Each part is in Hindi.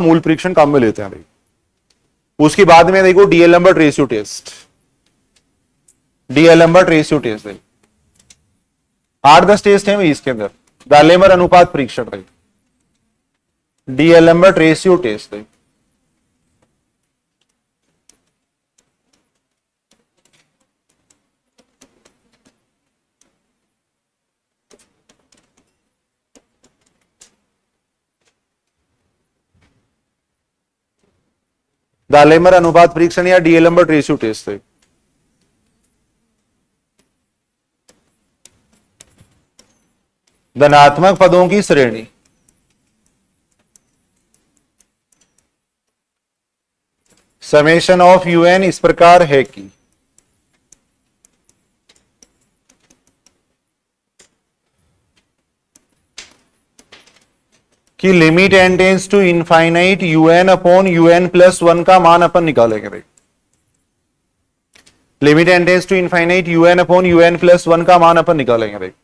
मूल परीक्षण काम में लेते हैं। देखो उसके बाद में देखो डीएलएम्बर्ट रेशियो टेस्ट, डीएलएम्बर्ट रेशियो टेस्ट देखो 8-10 टेस्ट है इसके अंदर। दालेमर अनुपात परीक्षण देखो, डीएलएम्बर्ट रेशियो टेस्ट देखो, दालेमर अनुपात परीक्षण या डीएलएम्बर्ट रेशियो टेस्ट है। धनात्मक पदों की श्रेणी, समेशन ऑफ यूएन इस प्रकार है कि limit n tends to infinite u n upon u n plus 1 का मान अपन निकालेंगे। देख limit n tends to infinite u n upon u n plus 1 का मान अपन निकालेंगे। देख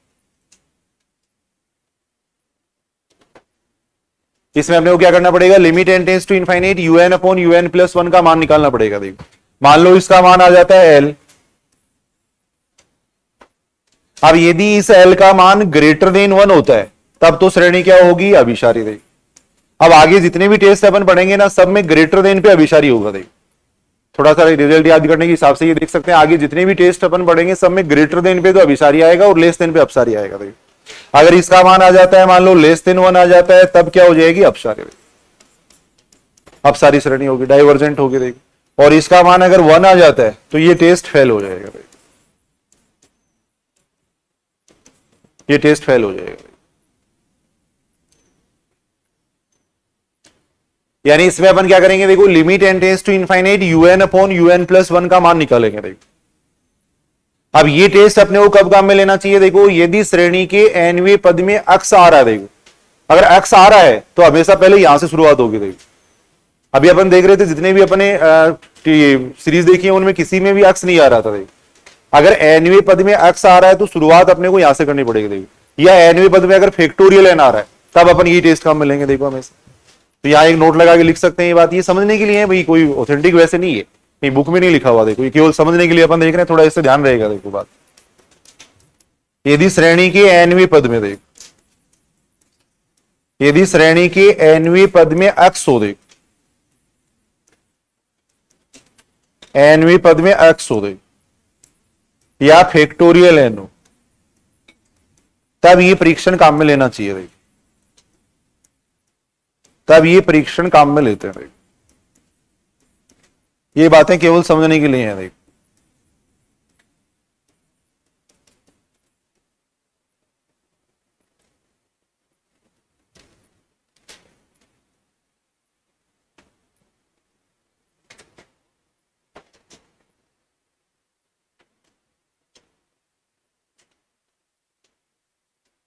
इसमें अपने को क्या करना पड़ेगा, limit n tends to infinite u n upon u n plus 1 का मान निकालना पड़ेगा। देखो मान लो इसका मान आ जाता है एल। अब यदि इस एल का मान ग्रेटर देन 1 होता है तब तो श्रेणी क्या होगी, अभिसारी। देख अब आगे जितने भी टेस्ट अपन पढ़ेंगे ना सब में ग्रेटर देन पे अभिसारी होगा। देख थोड़ा सा रिजल्ट याद करने के हिसाब से ये देख सकते हैं, आगे जितने भी टेस्ट अपन पढ़ेंगे सब में ग्रेटर देन पे तो अभिसारी आएगा और लेस देन पे अपसारी आएगा। देख अगर इसका मान आ जाता है मान लो लेस देन 1 आ जाता है तब क्या हो जाएगी, अपसारी। अपसारी श्रेणी होगी, डाइवर्जेंट होगी। देख और इसका मान अगर 1 आ जाता है तो ये टेस्ट फेल हो जाएगा। देख ये टेस्ट फेल हो जाएगा। यानी इसमें अपन क्या करेंगे, देखो limit n tends to infinite u n upon u n plus 1 का मान निकालेंगे। देखो अब ये टेस्ट अपने को कब काम में लेना चाहिए, देखो यदि श्रेणी के nवें पद में अक्स आ रहा है। देखो अगर अक्स आ रहा है तो हमेशा पहले यहां से शुरुआत होगी। देखो अभी अपन देख रहे थे जितने भी अपने सीरीज देखी है उनमें किसी में भी अक्स नहीं आ रहा था। देखो अगर nवें पद में अक्स आ रहा है तो शुरुआत अपने को यहां से करनी पड़ेगी। देखो या nवें पद में अगर फैक्टोरियल n आ रहा है तब अपन ये टेस्ट काम में लेंगे। देखो हमेशा तो यहाँ एक नोट लगा के लिख सकते हैं, ये बात ये समझने के लिए है भाई, कोई ऑथेंटिक वैसे नहीं है, कहीं बुक में नहीं लिखा हुआ। देखो ये केवल समझने के लिए अपन देख रहे हैं, थोड़ा इससे ध्यान रहेगा। देखो बात यदि श्रेणी के nवें पद में, देख यदि श्रेणी के nवें पद में अक्स हो, देख nवें पद में अक्स हो, देख या फैक्टोरियल n हो तब ये परीक्षण काम में लेना चाहिए। देख तब ये परीक्षण काम में लेते हैं। ये बातें केवल समझने के लिए हैं। देख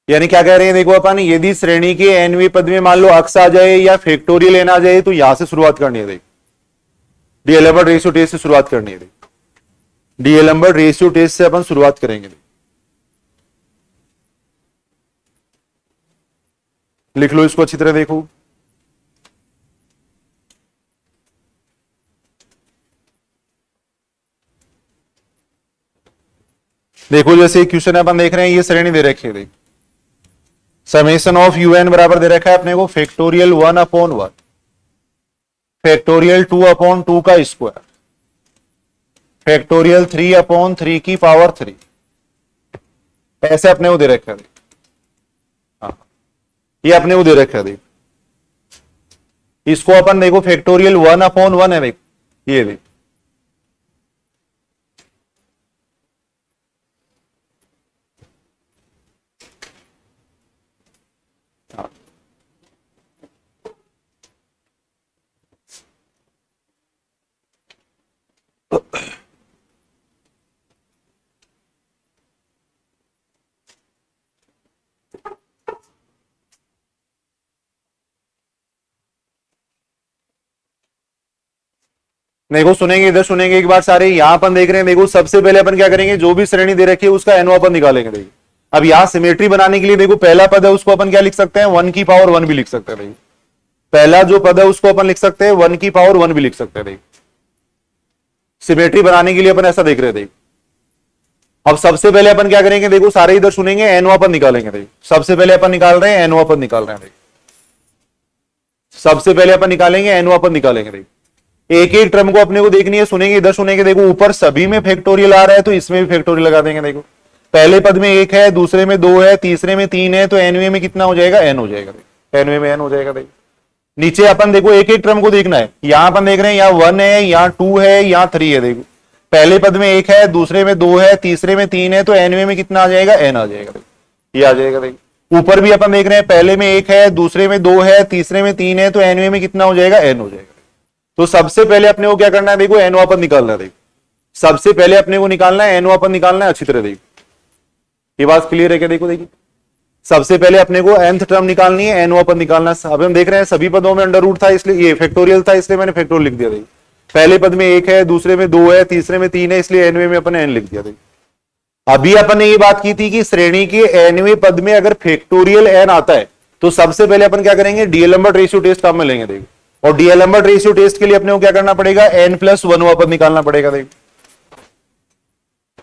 यानी क्या कह रहे हैं, देखो अपन यदि श्रेणी के nवें पद में मान लो अक्स आ जाए या फैक्टोरियल n आ जाए तो यहां से शुरुआत करनी है। देख डीएलएम्बर्ट रेशियो टेस्ट से शुरुआत करनी है। देख डीएलएम्बर्ट रेशियो टेस्ट से अपन शुरुआत करेंगे। लिख लो इसको अच्छी तरह। देखो देखो जैसे क्वेश्चन अपन देख रहे हैं, ये श्रेणी दे रखी है। देख समेशन ऑफ यूएन बराबर दे रखा है अपने को फैक्टोरियल 1 अपॉन 1 फैक्टोरियल 2 अपॉन 2 का स्क्वायर फैक्टोरियल 3 अपॉन 3 की पावर 3, ऐसे अपने को दे रखा है। हाँ ये अपने को दे रखा है। देख इसको अपन देखो फैक्टोरियल 1 अपॉन 1 है। देख ये देख देखो सुनेंगे, इधर सुनेंगे एक बार सारे। यहां अपन देख रहे हैं, देखो सबसे पहले अपन क्या करेंगे, जो भी श्रेणी दे रखी है उसका एनओ अपन निकालेंगे। देखिए अब यहां सिमेट्री बनाने के लिए देखो पहला पद है उसको अपन क्या लिख सकते हैं, 1 की पावर 1 भी लिख सकते हैं। पहला जो पद है उसको अपन लिख सकते हैं 1 की पावर 1 भी लिख सकते हैं। देखो सिमेट्री बनाने के लिए अपन ऐसा देख रहे थे। अब सबसे पहले अपन क्या करेंगे, देखो सारे इधर सुनेंगे, एनवा पद निकालेंगे। देखो सबसे पहले अपन निकाल रहे हैं एनवा पद निकाल रहे हैं। देखो सबसे पहले अपन निकालेंगे एनवा पद निकालेंगे। देखो एक एक टर्म को अपने को देखनी है, सुनेंगे इधर सुनेंगे। देखो ऊपर सभी में फैक्टोरियल आ रहा है तो इसमें भी फैक्टोरियल लगा देंगे। देखो पहले पद में 1 है, दूसरे में 2 है, तीसरे में 3 है, तो एनवे में कितना हो जाएगा, एन हो जाएगा। एनवे में एन हो जाएगा। देखो नीचे अपन देखो एक एक टर्म को देखना है। यहां अपन देख रहे हैं यहाँ 1 है, यहाँ 2 है, यहाँ 3 है। देखो पहले पद में 1 है, दूसरे में 2 है, तीसरे में 3 है, तो एनवे में कितना आ जाएगा, एन आ जाएगा। देखो ये आ जाएगा। देखो ऊपर भी अपन देख रहे हैं, पहले में 1 है, दूसरे में 2 है, तीसरे में 3 है, तो एनवे में कितना हो जाएगा, एन हो जाएगा। तो सबसे पहले अपने को क्या करना है, देखो एनवा पद निकालना है। देखो सबसे पहले अपने को निकालना है एनवा पद निकालना है। अच्छी तरह देखो ये बात क्लियर है क्या? देखो देखिए सबसे पहले अपने को nth टर्म निकालनी है, एनवा पद निकालना है। अभी हम देख रहे हैं सभी पदों में अंडर रूट था, इसलिए ये फैक्टोरियल था, इसलिए मैंने फैक्टोरियल लिख दिया। देखिए पहले पद में 1 है, दूसरे में 2 है, तीसरे में 3 है, इसलिए एनवे में अपन एन लिख दिया। देखिए अभी अपन ने ये बात की थी कि श्रेणी के एनवे पद में अगर फैक्टोरियल एन आता है तो सबसे पहले अपन क्या करेंगे, डीएलएम्बर्ट रेशियो टेस्ट काम में लेंगे। देखो और डीएलएम्बर्ट रेशियो टेस्ट के लिए अपने को क्या करना पड़ेगा, n+1 पद निकालना पड़ेगा। देखो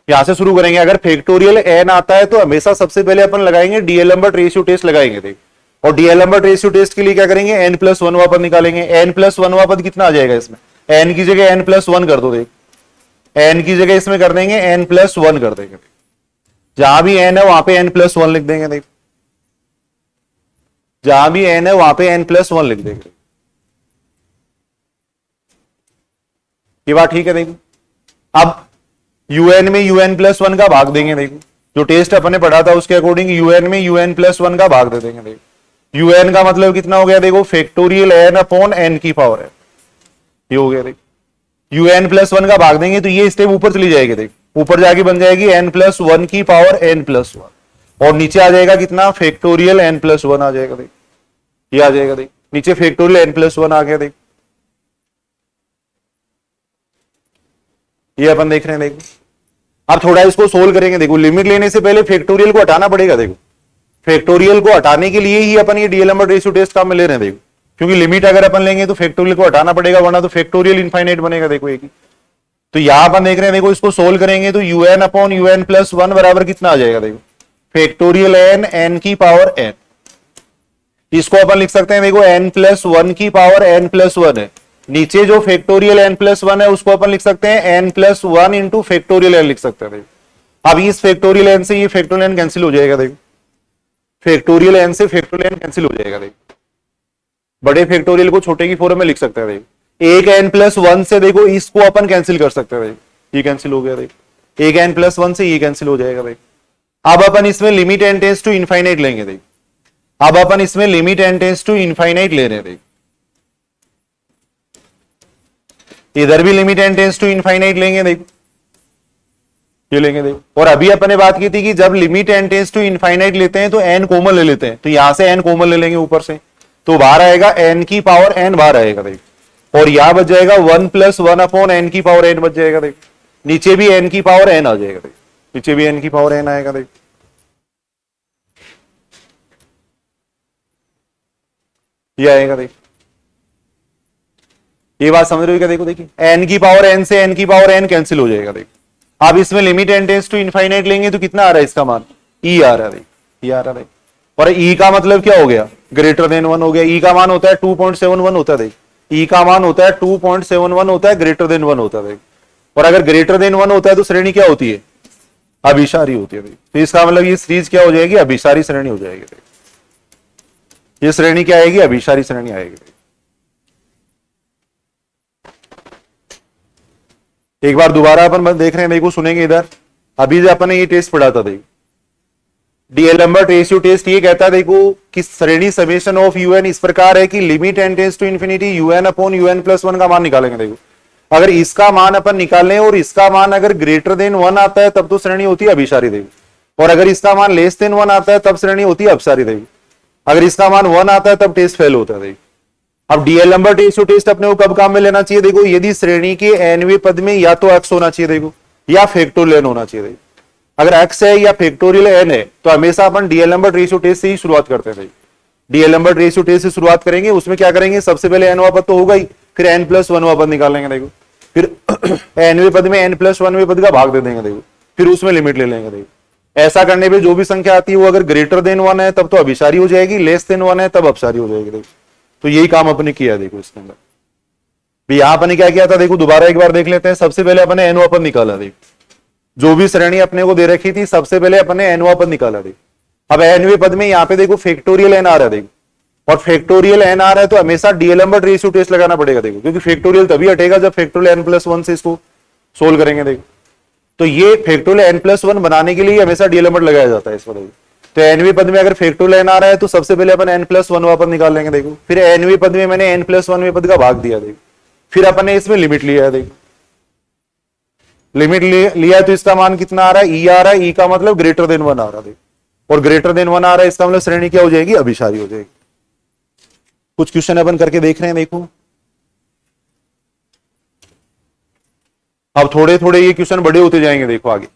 यहां से शुरू करेंगे। अगर फैक्टोरियल एन आता है तो हमेशा सबसे पहले अपन लगाएंगे डीएलएम्बर्ट रेशियो टेस्ट लगाएंगे। देखो और डीएलएम्बर्ट रेशियो टेस्ट के लिए क्या करेंगे, n+1 पद निकालेंगे। n+1 पद कितना आ जाएगा इसमें, n की जगह n+1 कर दो। देखो n की जगह इसमें कर देंगे n+1 कर देंगे। जहां भी n है वहां पे n+1 लिख देंगे। देखो जहां भी n है वहां पे n+1 लिख देंगे। ये बात ठीक है। देखो अब un में un+1 का भाग देंगे। देखो जो टेस्ट अपने पढ़ा था उसके अकॉर्डिंग un में un+1 का भाग दे देंगे। देखो un का मतलब कितना हो गया, देखो फैक्टोरियल n अपॉन n की पावर है, ये हो गया। देखो un+1 का भाग देंगे तो ये स्टेप ऊपर चली जाएगी। देखो ऊपर जाके बन जाएगी n+1 की पावर n+1 और नीचे आ जाएगा कितना, फैक्टोरियल n+1 आ जाएगा। देखो ये आ जाएगा। देखो नीचे फैक्टोरियल n+1 आ गया। देखो ये अपन देख रहे हैं। देखो अब थोड़ा इसको सोल्व करेंगे। देखो लिमिट लेने से पहले फैक्टोरियल को हटाना पड़ेगा। देखो फैक्टोरियल को हटाने के लिए ही अपन ये डीएलएम्बर्ट रेशियो टेस्ट काम में ले रहे हैं। देखो क्योंकि लिमिट अगर अपन लेंगे तो फैक्टोरियल को हटाना पड़ेगा, वरना तो फैक्टोरियल इनफाइनाइट बनेगा। देखो एक ही तो यहां अपन देख रहे हैं। देखो इसको सोल्व करेंगे तो un अपॉन un+1 बराबर कितना आ जाएगा, देखो फैक्टोरियल n की पावर n। इसको अपन लिख सकते हैं, देखो n+1 की पावर n+1 है। नीचे जो फैक्टोरियल n+1 है उसको अपन लिख सकते हैं n+1 इंटू फैक्टोरियल n लिख सकते हैं। देखो अब इस फैक्टोरियल n से ये फैक्टोरियल n कैंसिल हो जाएगा। देखो फैक्टोरियल n से फैक्टोरियल n कैंसिल हो जाएगा। देखो बड़े फैक्टोरियल को छोटे की फॉर्म में लिख सकते हैं। देखो एक n+1 से देखो इसको अपन कैंसिल कर सकते हैं। देखो ये कैंसिल हो गया। देखो एक n+1 से ये कैंसिल हो जाएगा। देखो अब अपन इसमें limit n tends to infinite लेंगे। देखो अब अपन इसमें limit n tends to infinite ले रहे हैं। देखो इधर भी limit n tends to infinite लेंगे। देखो ये लेंगे। देखो और अभी अपन ने बात की थी कि जब limit n tends to infinite लेते हैं तो n कॉमन ले लेते हैं, तो यहां से n कॉमन ले लेंगे ऊपर से, तो बाहर आएगा n की पावर n बाहर आएगा। देखो और यहां बच जाएगा 1+1 अपॉन n की पावर n बच जाएगा। देखो नीचे भी n की पावर n आ जाएगा। देखो नीचे भी n की पावर n आएगा। देखो ये आएगा। देखो ये बात समझ रहे हो क्या? देखो देखिए n की पावर n से n की पावर n कैंसिल हो जाएगा। देखो अब इसमें limit n tends to infinite लेंगे तो कितना आ रहा है इसका मान, e आ रहा है। देखो e आ रहा है। और e का मतलब क्या हो गया, ग्रेटर देन 1 हो गया। e का मान होता है 2.71 होता है। देखो e का मान होता है 2.71 होता है, ग्रेटर देन 1 होता है। देखो और अगर ग्रेटर देन 1 होता है तो श्रेणी क्या होती है, अभिसारी होती है। तो इसका मतलब ये सीरीज क्या हो जाएगी, अभिसारी श्रेणी हो जाएगी। ये श्रेणी क्या आएगी, अभिसारी श्रेणी आएगी। एक बार दोबारा अपन देख रहे हैं। देखो सुनेंगे इधर, अभी जो अपन ने ये टेस्ट पढ़ा था। देखो डीएलएम्बर्ट रेशियो टेस्ट ये कहता है देखो कि श्रेणी समेशन ऑफ यूएन इस प्रकार है कि limit n tends to infinity u n upon un+1 का मान निकालेंगे। देखो अगर इसका मान अपन निकालें और इसका मान अगर ग्रेटर देन 1 आता है तब तो श्रेणी होती है अभिसारी। देखो और अगर इसका मान लेस देन 1 आता है तब श्रेणी होती है अपसारी। देखो अगर इसका मान 1 आता है तब टेस्ट फेल होता है। देखो अब डीएलएम्बर्ट रेशियो टेस्ट अपने को कब काम में लेना चाहिए, देखो यदि श्रेणी के nवें पद में या तो x होना चाहिए, देखो या फैक्टोरियल n होना चाहिए। देखो अगर x है या फैक्टोरियल n है तो हमेशा अपन डीएलएम्बर्ट रेशियो टेस्ट से ही शुरुआत करते हैं। डी लैम्बर्ट रेशियो टेस्ट से शुरुआत करेंगे। उसमें क्या करेंगे, सबसे पहले एनवा पद तो होगा ही, फिर एन प्लस वनवा पद निकालेंगे देखो, फिर एनवे पद में एन प्लस वनवे पद का भाग दे देंगे देखो, फिर उसमें लिमिट ले लेंगे देखो। ऐसा करने पे जो भी संख्या आती है वो अगर ग्रेटर देन वन है तब तो अभिसारी हो जाएगी, लेस देन वन है तब अपसारी हो जाएगी देखो। तो यही काम अपने किया देखो इसके अंदर भी। यहां अपने क्या किया था देखो, दोबारा एक बार देख लेते हैं। सबसे पहले अपने एनवा पद निकाला देखो, जो भी श्रेणी अपने को दे रखी थी सबसे पहले अपने एनवा पद निकाला देखो। अब एनवे पद में यहाँ पे देखो फैक्टोरियल एन आ रहा है देखो, और फैक्टोरियल एन आ रहा है तो हमेशा डी-एलेम्बर्ट रेशियो टेस्ट लगाना पड़ेगा देखो, क्योंकि फैक्टोरियल तभी हटेगा जब फैक्टोरियल एन प्लस वन से इसको सोल्व करेंगे देखो। तो ये फैक्टोरियल एन प्लस वन बनाने के लिए हमेशा डी-एलेम्बर्ट लगाया जाता है इस पर। तो एनवे पद में अगर फैक्टोरियल एन आ रहा है तो सबसे पहले अपन एन प्लस वन पद निकाल लेंगे देखो, फिर एनवे पद में मैंने एन प्लस वन पद का भाग दिया देखो, फिर अपन ने इसमें लिमिट लिया है देखो। लिमिट लिया तो इसका मान कितना आ रहा है, ई आ रहा है। ई का मतलब ग्रेटर देन वन आ रहा है देखो, और ग्रेटर देन वन आ रहा है इसका मतलब श्रेणी क्या हो जाएगी, अभिसारी हो जाएगी। कुछ क्वेश्चन अपन करके देख रहे हैं देखो। अब थोड़े थोड़े ये क्वेश्चन बड़े होते जाएंगे देखो आगे।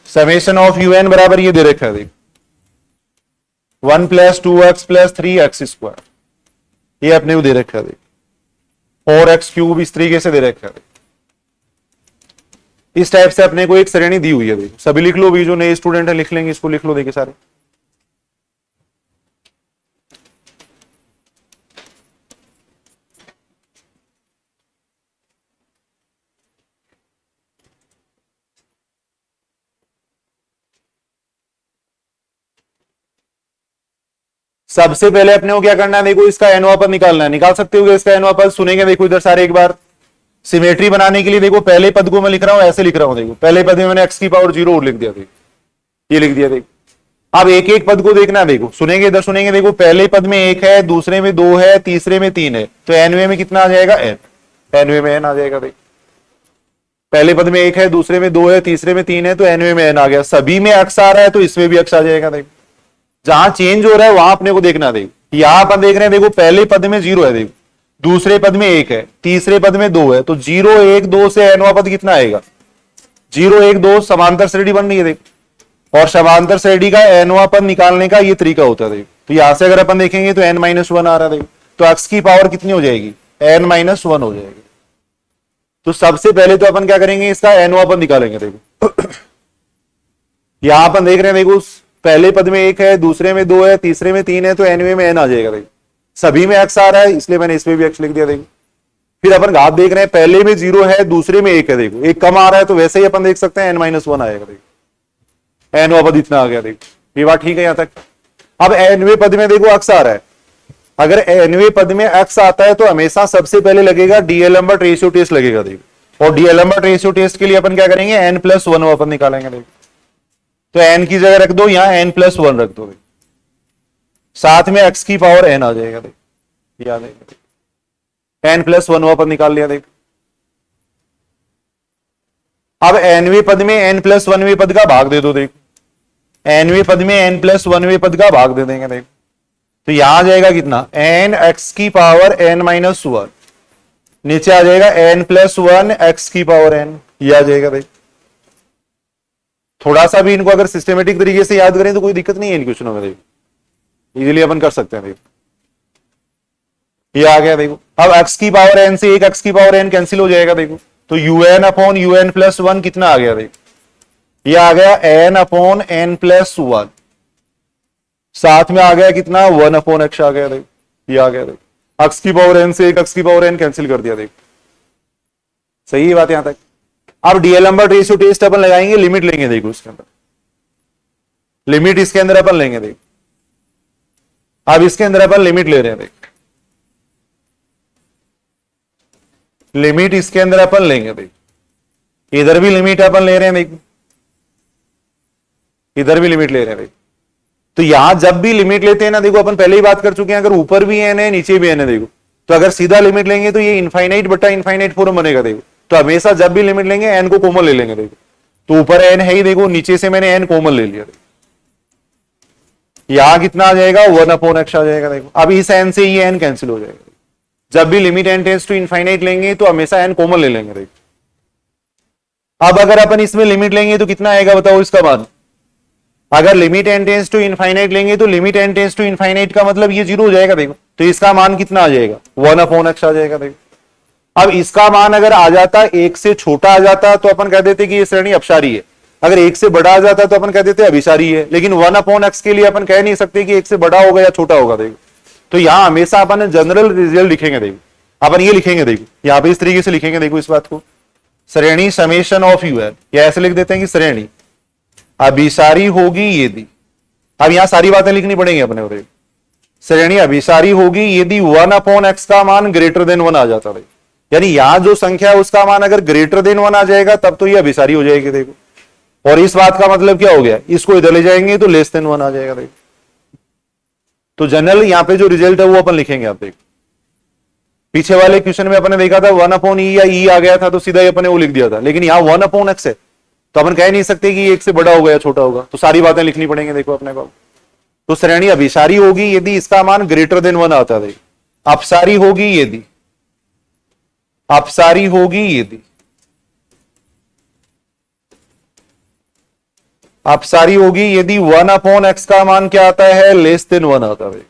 समेशन ऑफ यूएन बराबर ये दे रखा है देखो, 1 plus 2x plus 3x square, ये अपने को दे रखा है देखो। 4x क्यूब इस तरीके से दे रखा है। इस टाइप से अपने को एक श्रेणी दी हुई है देखो। सभी लिख लो भी, जो नए स्टूडेंट है लिख लेंगे, इसको लिख लो देखिए सारे। सबसे पहले अपने को क्या करना है देखो, इसका एनवा पद निकालना है। निकाल सकते हो इसका एनवा पद, सुनेंगे देखो इधर सारे एक बार। सिमेट्री बनाने के लिए देखो पहले पद को मैं लिख रहा हूं, ऐसे लिख रहा हूं देखो। पहले पद में मैंने x की पावर 0 और लिख दिया देखो, ये लिख दिया देखो। अब एक एक पद को देखना देखो, सुनेंगे इधर सुनेंगे देखो। पहले पद में 1 है, दूसरे में 2 है, तीसरे में 3 है, तो एनवे में कितना आ जाएगा, एन। एनवे में एन आ जाएगा देखो। पहले पद में 1 है, दूसरे में 2 है, तीसरे में 3 है, तो एनवे में एन आ गया। सभी में x आ रहा है तो इसमें भी x आ जाएगा देखो। जहां चेंज हो रहा है वहां अपने को देखना देखो। यहां पर देख रहे हैं देखो, पहले पद में 0 है देखो, दूसरे पद में 1 है, तीसरे पद में 2 है, तो 0 1 2 से एनवा पद कितना आएगा, 0 1 2 समांतर श्रेणी बन रही है देखो। और समांतर श्रेणी का एनवा पद निकालने का ये तरीका होता है देखो। तो यहां से अगर अपन देखेंगे तो n माइनस वन आ रहा है देखो, तो x की पावर कितनी हो जाएगी, n माइनस वन हो जाएगी। तो सबसे पहले तो अपन क्या करेंगे, इसका एनवा पद निकालेंगे देखो। यहां अपन देख रहे हैं देखो, पहले पद में 1 है, दूसरे में 2 है, तीसरे में 3 है, तो एनवे में n आ जाएगा देखो। सभी में x आ रहा है इसलिए मैंने इसमें भी x लिख दिया देखो। फिर अपन घात देख रहे हैं, पहले में 0 है, दूसरे में 1 है देखो, एक कम आ रहा है तो वैसे ही अपन देख सकते हैं n माइनस वन आएगा देखो। एनवा पद इतना आ गया देखो, ये बात ठीक है यहां तक। अब एनवे पद में देखो x आ रहा है, अगर एनवे पद में x आता है तो हमेशा सबसे पहले लगेगा डी-एलेम्बर्ट रेशियो टेस्ट लगेगा देखो। और डी-एलेम्बर्ट रेशियो टेस्ट के लिए अपन क्या करेंगे, n प्लस वन अपन निकालेंगे देखो। तो n की जगह रख दो, यहां n प्लस वन रख दो, साथ में x की पावर n आ जाएगा देखो, याद है n प्लस वन पर निकाल लिया देखो। अब nवे पद में n प्लस वनवे पद का भाग दे दो देखो। nवे पद में n प्लस वनवे पद का भाग दे देंगे देखो, तो यहां आ जाएगा कितना, n x की पावर n माइनस वन, नीचे आ जाएगा n प्लस वन x की पावर n, ये आ जाएगा देखो। थोड़ा सा भी इनको अगर सिस्टमेटिक तरीके से याद करें तो कोई दिक्कत नहीं है इन क्वेश्चनों में देखो, इजीली अपन कर सकते हैं देखो। ये आ गया देखो। अब x की पावर n से एक x की पावर n कैंसिल हो जाएगा देखो, तो un upon un plus one कितना आ गया देखो, ये आ गया n upon n plus one, साथ में आ गया कितना 1 अपॉन x आ गया देखो, ये आ गया देखो। x की पावर n से एक x की पावर n कैंसिल कर दिया देखो, सही है बात यहां तक। अब डी-एलेम्बर्ट रेशियो टेस्ट अपन लगाएंगे, लिमिट लेंगे देखो इसके अंदर, लिमिट इसके अंदर अपन लेंगे देखो। अब इसके अंदर अपन लिमिट ले रहे हैं देखो, लिमिट इसके अंदर अपन लेंगे देखो। इधर भी लिमिट अपन ले रहे हैं देखो, इधर भी लिमिट ले रहे हैं देखो। तो यहां जब भी लिमिट लेते हैं ना देखो, अपन पहले ही बात कर चुके हैं, अगर ऊपर भी n है नीचे भी n है देखो, तो अगर सीधा लिमिट लेंगे तो ये इनफाइनाइट बटा इनफाइनाइट फॉर्म बनेगा देखो। तो हमेशा जब भी लिमिट लेंगे n को कॉमन ले लेंगे देखो। तो ऊपर n है ही देखो, नीचे से मैंने n कॉमन ले लिया देखो, यहां कितना आ जाएगा 1 अपॉन x आ जाएगा देखो। अब इस n से ये n कैंसिल हो जाएगा। जब भी limit n tends to infinite लेंगे तो हमेशा n कॉमन ले लेंगे देखो। अब अगर अपन इसमें लिमिट लेंगे तो कितना आएगा बताओ इसका मान, अगर limit N tends to infinite लेंगे तो limit N tends to infinite का मतलब ये जीरो हो जाएगा देखो, तो इसका मान कितना आ जाएगा 1/x आ जाएगा देखो। अब इसका मान अगर आ जाता एक से छोटा आ जाता तो अपन कह देते कि ये श्रेणी अपसारी है, अगर एक से बड़ा आ जाता तो अपन कह देते अभिसारी है, लेकिन 1/x के लिए अपन कह नहीं सकते कि एक से बड़ा होगा या छोटा होगा देखो। तो यहां हमेशा अपन जनरल रिजल्ट लिखेंगे देखो, अपन ये लिखेंगे देखो, यहां पे इस तरीके से लिखेंगे देखो इस बात को, श्रेणी समेशन ऑफ यूएन, या ऐसे लिख देते हैं कि श्रेणी अभिसारी होगी यदि, अब यहां सारी बातें लिखनी पड़ेंगी अपने को, श्रेणी अभिसारी होगी यदि 1/x का मान ग्रेटर देन 1 आ जाता है, यानी यहां जो संख्या है उसका मान अगर ग्रेटर देन 1 आ जाएगा तब तो ये अभिसारी हो जाएगी देखो। और इस बात का मतलब क्या हो गया, इसको इधर ले जाएंगे तो लेस देन 1 आ जाएगा देखो। तो जनरल यहां पे जो रिजल्ट है वो अपन लिखेंगे, आप देखो पीछे वाले क्वेश्चन में अपने देखा था 1/e या e आ गया था तो सीधा अपने वो लिख दिया था, लेकिन यहां 1/x है तो अपन कह नहीं सकते कि एक से बड़ा होगा या छोटा होगा, तो सारी बातें लिखनी पड़ेंगे देखो अपने को। तो श्रेणी अभिसारी होगी यदि इसका मान ग्रेटर देन 1 आता है, अपसारी होगी यदि, अपसारी होगी यदि, अपसारी होगी यदि 1/x का मान क्या आता है लेस देन 1 आता है,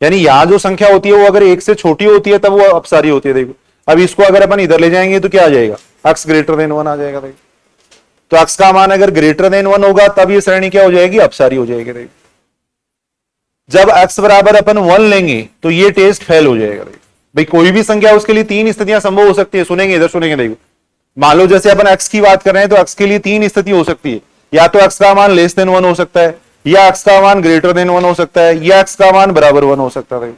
यानी यहां जो संख्या होती है वो अगर एक से छोटी होती है तब वो अपसारी होती है देखो। अब इसको अगर अपन इधर ले जाएंगे तो क्या आ जाएगा, x ग्रेटर देन 1 आ जाएगा देखो। तो x का मान अगर ग्रेटर देन 1 होगा तब ये श्रेणी क्या हो जाएगी, अपसारी हो जाएगी देखो। जब x बराबर अपन 1 लेंगे तो ये टेस्ट फेल हो जाएगा देखो। भाई कोई भी संख्या उसके लिए तीन स्थितियां संभव हो सकती है, सुनेंगे इधर सुनेंगे देखो। मान लो जैसे अपन x की बात कर रहे हैं तो x के लिए तीन स्थिति हो सकती है, या तो x का मान लेस देन 1 हो सकता है, या x का मान ग्रेटर देन 1 हो सकता है, या x का मान बराबर 1 हो सकता है।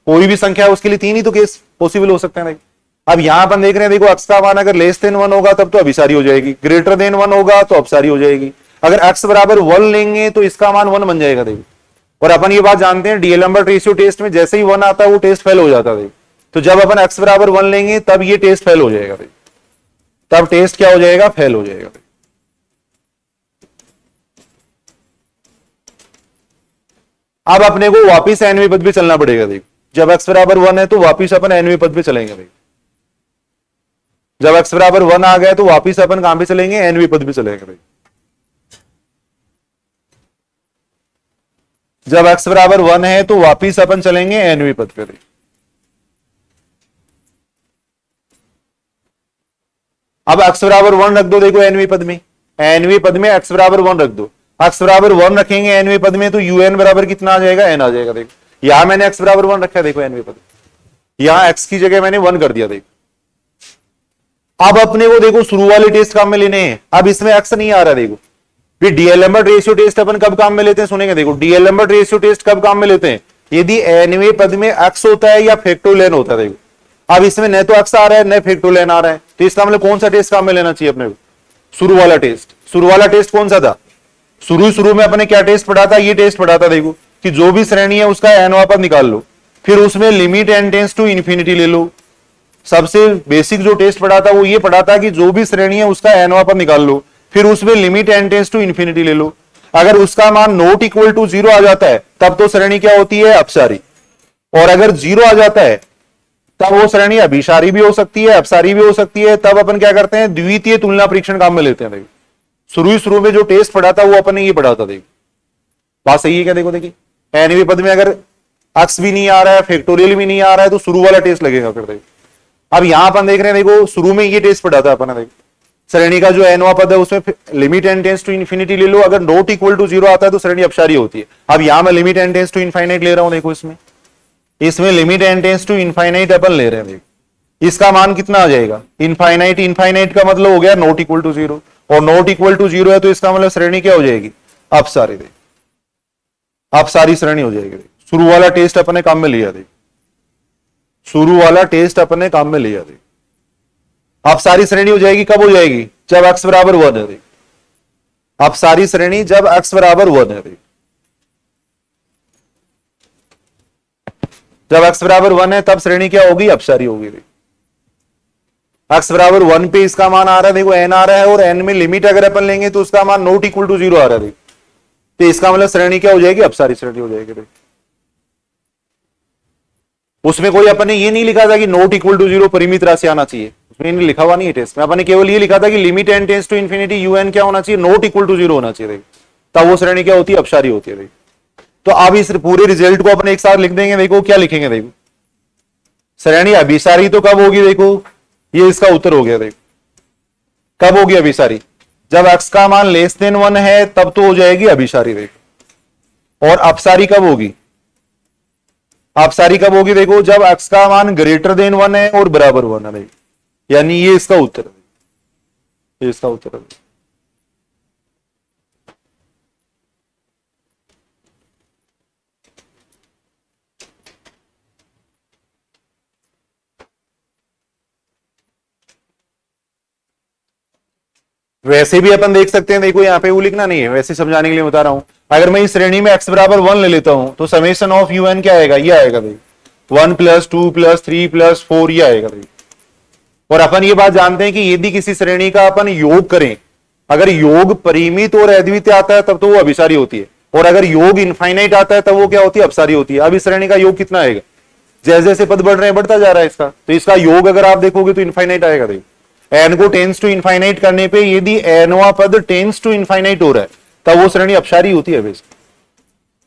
कोई भी संख्या उसके लिए तीन ही तो केस पॉसिबल हो सकते हैं। अब यहां अपन देख रहे हैं देखो x का मान अगर लेस देन 1 होगा तब तो अभिसारी हो जाएगी, ग्रेटर देन 1 होगा तो अपसारी हो जाएगी। अगर x बराबर 1 लेंगे तो इसका मान 1 बन जाएगा देखो। और अपन ये बात जानते हैं डीएलएम्बर्ट रेशियो टेस्ट में जैसे ही 1 आता है वो टेस्ट फेल हो जाता है। तो जब अपन x बराबर 1 लेंगे तब ये टेस्ट फेल हो जाएगा, तब टेस्ट क्या हो जाएगा, फेल हो जाएगा। अब अपने को वापिस एनवी पद पे चलना पड़ेगा देखो, जब x बराबर 1 है तो वापिस अपन एनवी पद पे चलेंगे देखो। जब x बराबर 1 आ गया तो वापिस अपन कहां पे चलेंगे, एनवी पद पे चलेंगे देखो। जब x बराबर 1 है तो वापिस अपन चलेंगे एनवी पद पे। अब x बराबर 1 रख दो देखो एनवी पद में, एनवी पद में x बराबर 1 रख दो। x बराबर 1 रखेंगे एनवी पद में तो un बराबर कितना आ जाएगा, n आ जाएगा देखो। यहां मैंने x बराबर 1 रखा है देखो एनवी पद, यहां x की जगह मैंने 1 कर दिया देखो। अब अपने को देखो शुरू वाले टेस्ट काम में लेने हैं, अब इसमें x नहीं आ रहा देखो। फिर डीएलएम्बर्ट रेशियो टेस्ट अपन कब काम में लेते हैं, सुनेंगे देखो। डीएलएम्बर्ट रेशियो टेस्ट कब काम में लेते हैं, यदि एनवे पद में x होता है या फैक्टोरियल होता है देखो। अब इसमें न तो x आ रहा है न फैक्टोरियल आ रहा है, तो इसका मतलब कौन सा टेस्ट काम में लेना चाहिए अपने को, शुरू वाला टेस्ट। शुरू वाला टेस्ट कौन सा था, शुरू में अपने क्या टेस्ट पढ़ा था, ये टेस्ट पढ़ा था देखो कि जो भी श्रेणी है उसका एनवा पद निकाल लो, फिर उसमें limit N tends to infinity ले लो। सबसे बेसिक जो टेस्ट पढ़ा था वो ये पढ़ा था कि जो भी श्रेणी है उसका एनवा पद निकाल लो, फिर उसमें limit N tends to infinity ले लो। अगर उसका मान नॉट इक्वल टू 0 आ जाता है तब तो श्रेणी क्या होती है, अपसारी। और अगर 0 आ जाता है तब वो श्रेणी अभिसारी भी हो सकती है, अपसारी भी हो सकती है। तब अपन क्या करते हैं, द्वितीय तुलना परीक्षण काम में लेते हैं देखो। शुरू में जो टेस्ट पढ़ा था वो अपन ने ये पढ़ा था देखो। बात सही है क्या, देखो देखिए एनवी पद में अगर x भी नहीं आ रहा है फैक्टोरियल भी नहीं आ रहा है तो शुरू वाला टेस्ट लगेगा फिर देखो। अब यहां अपन देख रहे हैं देखो शुरू में ये टेस्ट पढ़ा था अपन ने देखो, श्रेणी का जो एनवा पद है उसमें limit N tends to infinity ले लो, अगर नॉट इक्वल टू 0 आता है तो श्रेणी अपसारी होती है। अब यहां मैं limit N tends to infinite ले रहा हूं देखो, इसमें limit N tends to infinite अपन ले रहे हैं देखो। इसका मान कितना आ जाएगा, इनफाइनाइट। इनफाइनाइट का मतलब हो गया नॉट इक्वल टू 0, और नॉट इक्वल टू 0 है तो इसका मतलब श्रेणी क्या हो जाएगी, अपसारी देखो, अपसारी श्रेणी हो जाएगी। शुरू वाला टेस्ट अपने काम में लिया देखो, शुरू वाला टेस्ट अपने काम में लिया देखो। अपसारी श्रेणी हो जाएगी कब हो जाएगी, जब x बराबर 1 है देखो। अपसारी श्रेणी जब x बराबर 1 है देखो, जब x बराबर 1 है तब श्रेणी क्या होगी, अपसारी होगी देखो। x बराबर 1 पे इसका मान आ रहा है देखो, n आ रहा है, और n में लिमिट अगर अपन लेंगे तो उसका मान नॉट इक्वल टू 0 आ रहा है देखो। तो इसका मतलब श्रेणी क्या हो जाएगी, अपसारी श्रेणी हो जाएगी देखो। उसमें कोई अपन ने ये नहीं लिखा था कि नॉट इक्वल टू 0 परिमित राशि आना चाहिए, उसमें नहीं लिखा हुआ नहीं है टेस्ट में। अपन ने केवल ये लिखा था कि limit N tends to infinity un क्या होना चाहिए, नॉट इक्वल टू 0 होना चाहिए देखो। तब वो श्रेणी क्या होती है, अपसारी होती है। देखो तो अब इस पूरे रिजल्ट को अपन एक साथ लिख देंगे। देखो क्या लिखेंगे, देखो श्रेणी अभिसारी तो कब होगी, देखो ये इसका उत्तर हो गया। देखो कब होगी अभिसारी, जब x का मान लेस देन 1 है तब तो हो जाएगी अभिसारी। देखो और अपसारी कब होगी, अपसारी कब होगी, देखो जब x का मान ग्रेटर देन 1 है और बराबर 1 है। यानी ये इसका उत्तर है, ये इसका उत्तर है। वैसे भी अपन देख सकते हैं, देखो यहाँ पे वो लिखना नहीं है, वैसे समझाने के लिए बता रहा हूं। अगर मैं इस श्रेणी में x बराबर 1 ले लेता हूं तो समेशन ऑफ यू एन क्या आएगा, ये आएगा। देखो 1 + 2 + 3 + 4 ये आएगा। देखो और अपन ये बात जानते हैं कि यदि किसी श्रेणी का अपन योग करें, अगर योग परिमित और अद्वितीय आता है तब तो वो अभिसारी होती है, और अगर योग इनफाइनाइट आता है तब वो क्या होती है, अपसारी होती है। अब इस श्रेणी का योग कितना आएगा, जैसे जैसे पद बढ़ रहे हैं बढ़ता जा रहा है इसका, तो इसका योग अगर आप देखोगे तो इनफाइनाइट आएगा। देखो एन को टेंस टू इनफाइनाइट करने पे यदि एनवा पद टेंस टू इनफाइनाइट हो रहा है तब वो श्रेणी अपसारी होती है।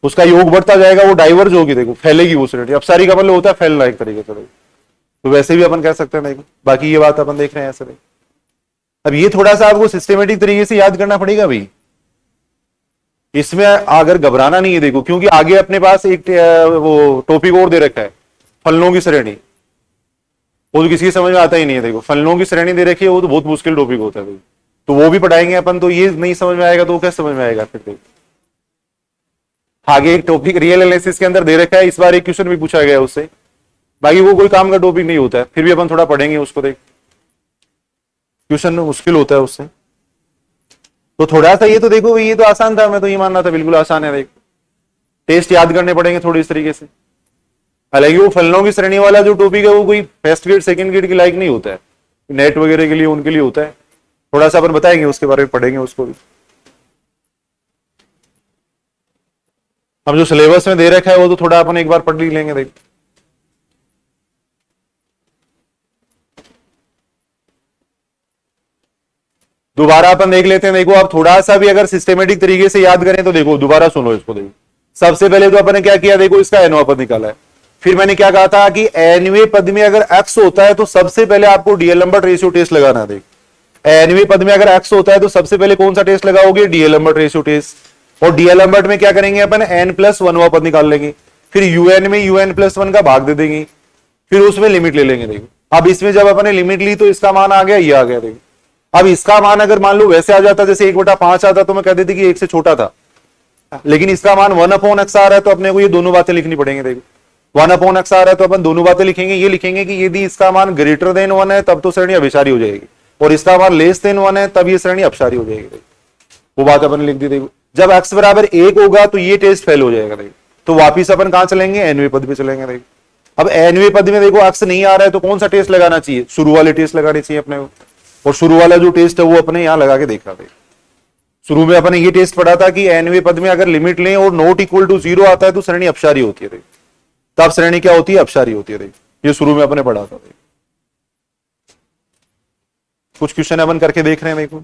उसका योग बढ़ता जाएगा, वो डाइवर्ज होगी, देखो फैलेगी वो श्रेणी। अपसारी का मतलब होता है फैलना एक तरीके से। तो वैसे भी अपन कह सकते हैं। देखो बाकी ये बात अपन देख रहे हैं ऐसे। अब ये थोड़ा सा आपको सिस्टमेटिक तरीके से याद करना पड़ेगा भाई, इसमें अगर घबराना नहीं है। देखो क्योंकि आगे अपने पास एक वो टॉपिक और दे रखा है, फलनों की श्रेणी, वो तो किसी की समझ में आता ही नहीं है। देखो फलनों की श्रेणी दे रखी है, वो तो बहुत मुश्किल टॉपिक होता है। तो वो भी पढ़ाएंगे अपन, तो ये नहीं समझ में आएगा तो क्या समझ में आएगा फिर। देखो आगे एक टॉपिक रियल एनालिसिस के अंदर दे रखा है, इस बार एक क्वेश्चन भी पूछा गया उससे, बाकी वो कोई काम का टॉपिक नहीं होता है, फिर भी अपन थोड़ा पढ़ेंगे उसको। देख क्वेश्चन मुश्किल होता है उससे, तो थोड़ा सा ये तो देखो, ये तो आसान था, मैं तो ये मान रहा था बिल्कुल आसान है। देख टेस्ट याद करने पड़ेंगे थोड़ी इस तरीके से। हालांकि वो फलनों की श्रेणी वाला जो टॉपिक है वो कोई फर्स्ट ग्रेड सेकंड ग्रेड की लायक नहीं होता है, नेट वगैरह के लिए उनके लिए होता है। थोड़ा सा अपन बताएंगे उसके बारे में, पढ़ेंगे उसको भी। हम जो सिलेबस में दे रखा है वो तो थोड़ा अपन एक बार पढ़ लेंगे। देख दोबारा अपन देख लेते हैं। देखो आप थोड़ा सा भी अगर सिस्टमेटिक तरीके से याद करें तो देखो दोबारा सुनो इसको। देखो सबसे पहले तो अपन ने क्या किया, देखो इसका एनवा पद निकाला है। फिर मैंने क्या कहा था कि एनवे पद में अगर एक्स होता है तो सबसे पहले आपको डीएल लंबर्ट रेशियो टेस्ट लगाना है। देख एनवे पद में अगर एक्स होता है तो सबसे पहले कौन सा टेस्ट लगाओगे, डीएल लंबर्ट रेशियो टेस्ट। और डीएल लंबर्ट में क्या करेंगे अपन, n+1 पद निकाल लेंगे। फिर यूएन में un+1 का भाग दे देंगे, फिर उसमें लिमिट ले लेंगे। देखो अब इसमें जब अपन ने लिमिट ली तो इसका मान आ गया, ये आ गया। देखो अब इसका मान अगर मान लो वैसे आ जाता जैसे 1/5 आता तो मैं कह देती कि 1 से छोटा था, लेकिन इसका मान 1/x आ रहा है तो अपने को ये दोनों बातें लिखनी पड़ेंगे। देखो 1/x आ रहा है तो अपन दोनों बातें लिखेंगे। ये लिखेंगे कि यदि इसका मान ग्रेटर देन 1 है तब तो श्रेणी अभिसारी हो जाएगी, और इसका मान लेस देन 1 है तब ये श्रेणी अपसारी हो जाएगी। वो बात अपन लिख दी। देखो जब x बराबर 1 होगा तो ये टेस्ट फेल हो जाएगा। देखो तो वापिस अपन कहां चलेंगे, एनवे पद पे चलेंगे। देखो अब एनवे पद में देखो x नहीं आ रहा है तो कौन सा टेस्ट लगाना चाहिए, शुरू वाले टेस्ट लगाने चाहिए अपने को। और शुरू वाला जो टेस्ट है वो अपने यहां लगा के देखा। शुरू में अपने ये टेस्ट पढ़ा था कि एनवे पद में अगर लिमिट लें और नॉट इक्वल टू 0 आता है तो श्रेणी अपसारी होती है। तब श्रेणी क्या होती है, अपसारी होती है। ये शुरू में अपने पढ़ा था। कुछ क्वेश्चन अपन करके देख रहे हैं। देखो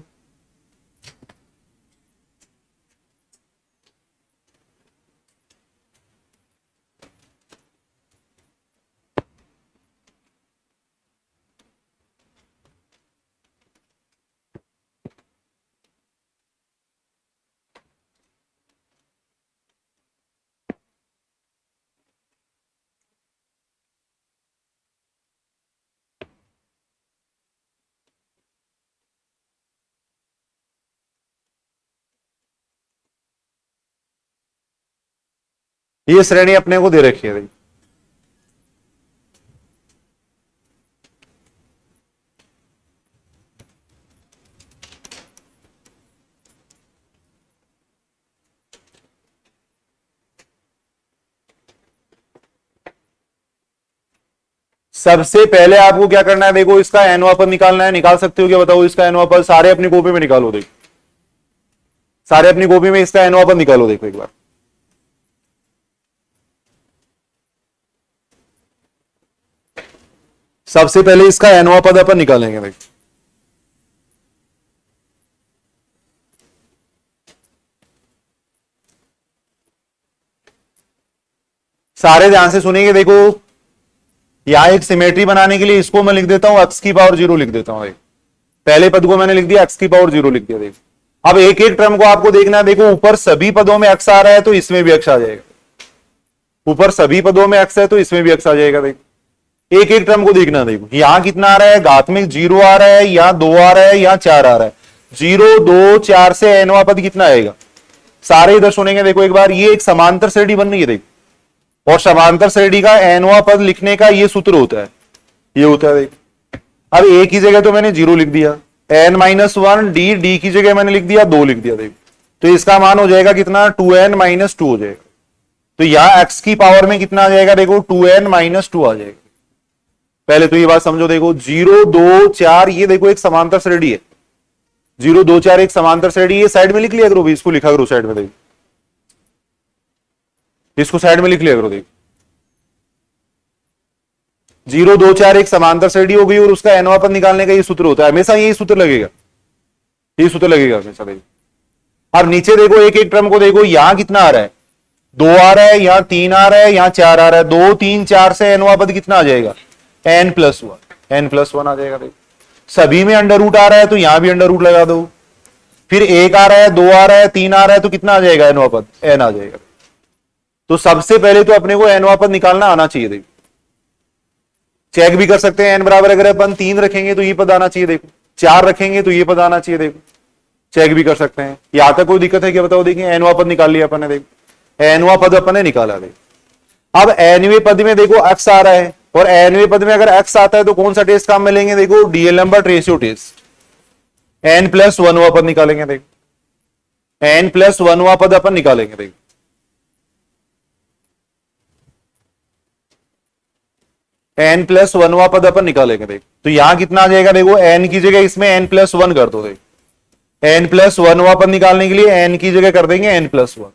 ये श्रेणी अपने को दे रखी है। सबसे पहले आपको क्या करना है, देखो इसका एनवा पद निकालना है। निकाल सकते हो क्या, बताओ इसका एनवा पद। सारे अपनी कॉपी में निकालो। देखो सारे अपनी कॉपी में इसका एनवा पद निकालो। देखो एक बार सबसे पहले इसका एनवा पद अपन निकालेंगे। देखो सारे ध्यान से सुनेंगे। देखो यहां एक सिमेट्री बनाने के लिए इसको मैं लिख देता हूं x की पावर 0 लिख देता हूं। पहले पद को मैंने लिख दिया x की पावर 0 लिख दिया। देखो अब एक एक टर्म को आपको देखना है। देखो ऊपर सभी पदों में x आ रहा है तो इसमें भी x आ जाएगा। ऊपर सभी पदों में x है तो इसमें भी x आ जाएगा। देखो एक एक टर्म को देखना। देखो यहां कितना आ रहा है, घातमिक 0 आ रहा है, यहां 2 आ रहा है, यहां 4 आ रहा है। 0 2 4 से nवां पद कितना आएगा, सारे इधर सुनेंगे। देखो एक बार ये एक समांतर श्रेणी बन रही है। देखो और समांतर श्रेणी का nवां पद लिखने का ये सूत्र होता है, ये होता है। देखो अब एक ही जगह तो मैंने 0 लिख दिया, n-1 डी की जगह मैंने लिख दिया 2 लिख दिया। देखो तो इसका मान हो जाएगा कितना, 2n-2 हो जाएगा। तो यहां x की पावर में कितना आ जाएगा, देखो 2n-2 आ जाएगा। पहले तो ये बात समझो। देखो 0 2 4 ये देखो एक समांतर श्रेणी है। 0 2 4 एक समांतर श्रेणी, ये साइड में लिख लिया करो, इसको लिखा करो साइड में। देखो इसको साइड में लिख लिया करो। देखो 0 2 4 एक समांतर श्रेणी हो गई और उसका nवां पद निकालने का ये सूत्र होता है। हमेशा यही सूत्र लगेगा, ये सूत्र लगेगा हमेशा। देखो अब नीचे देखो एक एक टर्म को देखो। यहां कितना आ रहा है, 2 आ रहा है, यहां 3 आ रहा है, यहां 4 आ रहा है। 2 3 4 से nवां पद कितना आ जाएगा, n+1 आ जाएगा। देखो सभी में अंडर रूट आ रहा है तो यहां भी अंडर रूट लगा दो। फिर 1 आ रहा है, 2 आ रहा है, 3 आ रहा है तो कितना आ जाएगा nवां पद, n आ जाएगा। तो सबसे पहले तो अपने को nवां पद निकालना आना चाहिए। देखो चेक भी कर सकते हैं, n बराबर अगर अपन 3 रखेंगे तो ये पद आना चाहिए। देखो 4 रखेंगे तो ये पद आना चाहिए। देखो चेक भी कर सकते हैं। यहां तक कोई दिक्कत है क्या, बताओ। देखिए nवां पद निकाल लिया अपन ने। देखो nवां पद अपन ने निकाला। देखो अब nवें पद में देखो x आ रहा है और nवें पद में अगर x आता है तो कौन सा टेस्ट काम में लेंगे, देखो डीएल नंबर रेशियो टेस्ट। n+1वां पद निकालेंगे। देखो n+1वां पद अपन निकालेंगे। देखो n+1वां पद अपन निकालेंगे। देखो तो यहां कितना आ जाएगा, देखो n की जगह इसमें n+1 कर दो। देखो n+1वां पद निकालने के लिए n की जगह कर देंगे n+1।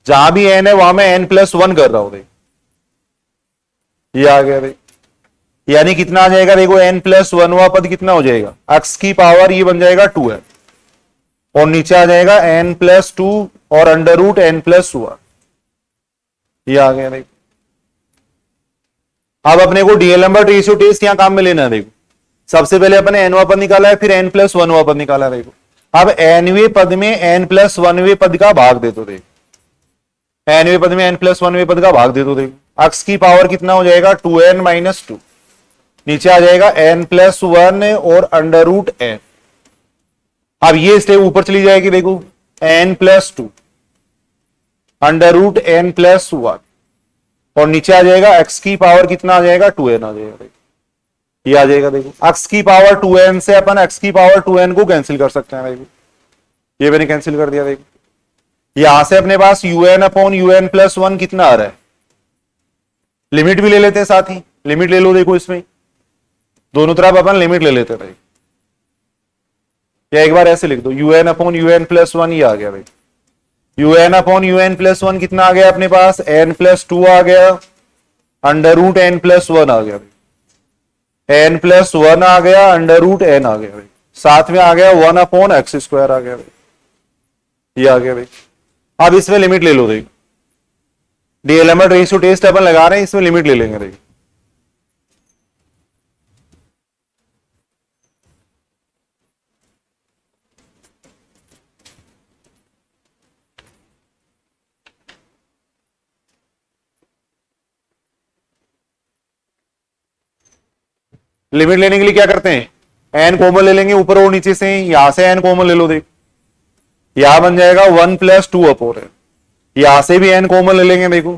जहां भी n है वहां मैं n+1 कर रहा हूं। देखो ये आ गया। देखो यानी कितना आ जाएगा, देखो n+1वां पद कितना हो जाएगा, x की पावर ये बन जाएगा 2 है और नीचे आ जाएगा n+2 और अंडर रूट n+1। ये आ गया। देखो अब अपने को डीएल नंबर रेशियो टेस्ट यहां काम में लेना है। देखो सबसे पहले अपने nवां पद निकाला है, फिर n+1वां पद निकाला है। देखो अब nवें पद में n+1वें पद का भाग दे दो। देखो nवें पद में n+1वें पद का भाग दे दो। देखो x की पावर कितना हो जाएगा, 2n-2। नीचे आ जाएगा n+1 और अंडर रूट n। अब ये स्टेप ऊपर चली जाएगी। देखो n+2 अंडर रूट n+1 और नीचे आ जाएगा x की पावर कितना आ जाएगा, 2n आ जाएगा। ये आ जाएगा। देखो x की पावर 2n से अपन x की पावर 2n को कैंसिल कर सकते हैं। देखो ये मैंने कैंसिल कर दिया। देखो यहां से अपने पास un/un+1 कितना आ रहा है, लिमिट भी ले लेते हैं साथ ही। लिमिट ले लो। देखो इसमें दोनों तरफ अपन लिमिट ले लेते हैं। या एक बार ऐसे लिख दो un/un+1 ये आ गया। भाई un/un+1 कितना आ गया अपने पास, n+2 आ गया, अंडर रूट n+1 आ गया। n+1 आ गया, अंडर रूट n आ गया। साथ में आ गया 1/x² आ गया। ये आ गया। भाई अब इसमें लिमिट ले लो। देखो डीएल नंबर रेशियो टेस्ट अपन लगा रहे हैं, इसमें लिमिट ले लेंगे। देखो लिमिट लेने के लिए क्या करते हैं, n कॉमन ले लेंगे ऊपर और नीचे से। यहां से n कॉमन ले लो। देखो यहां बन जाएगा 1+2/n। यहां से भी n कॉमन ले लेंगे। देखो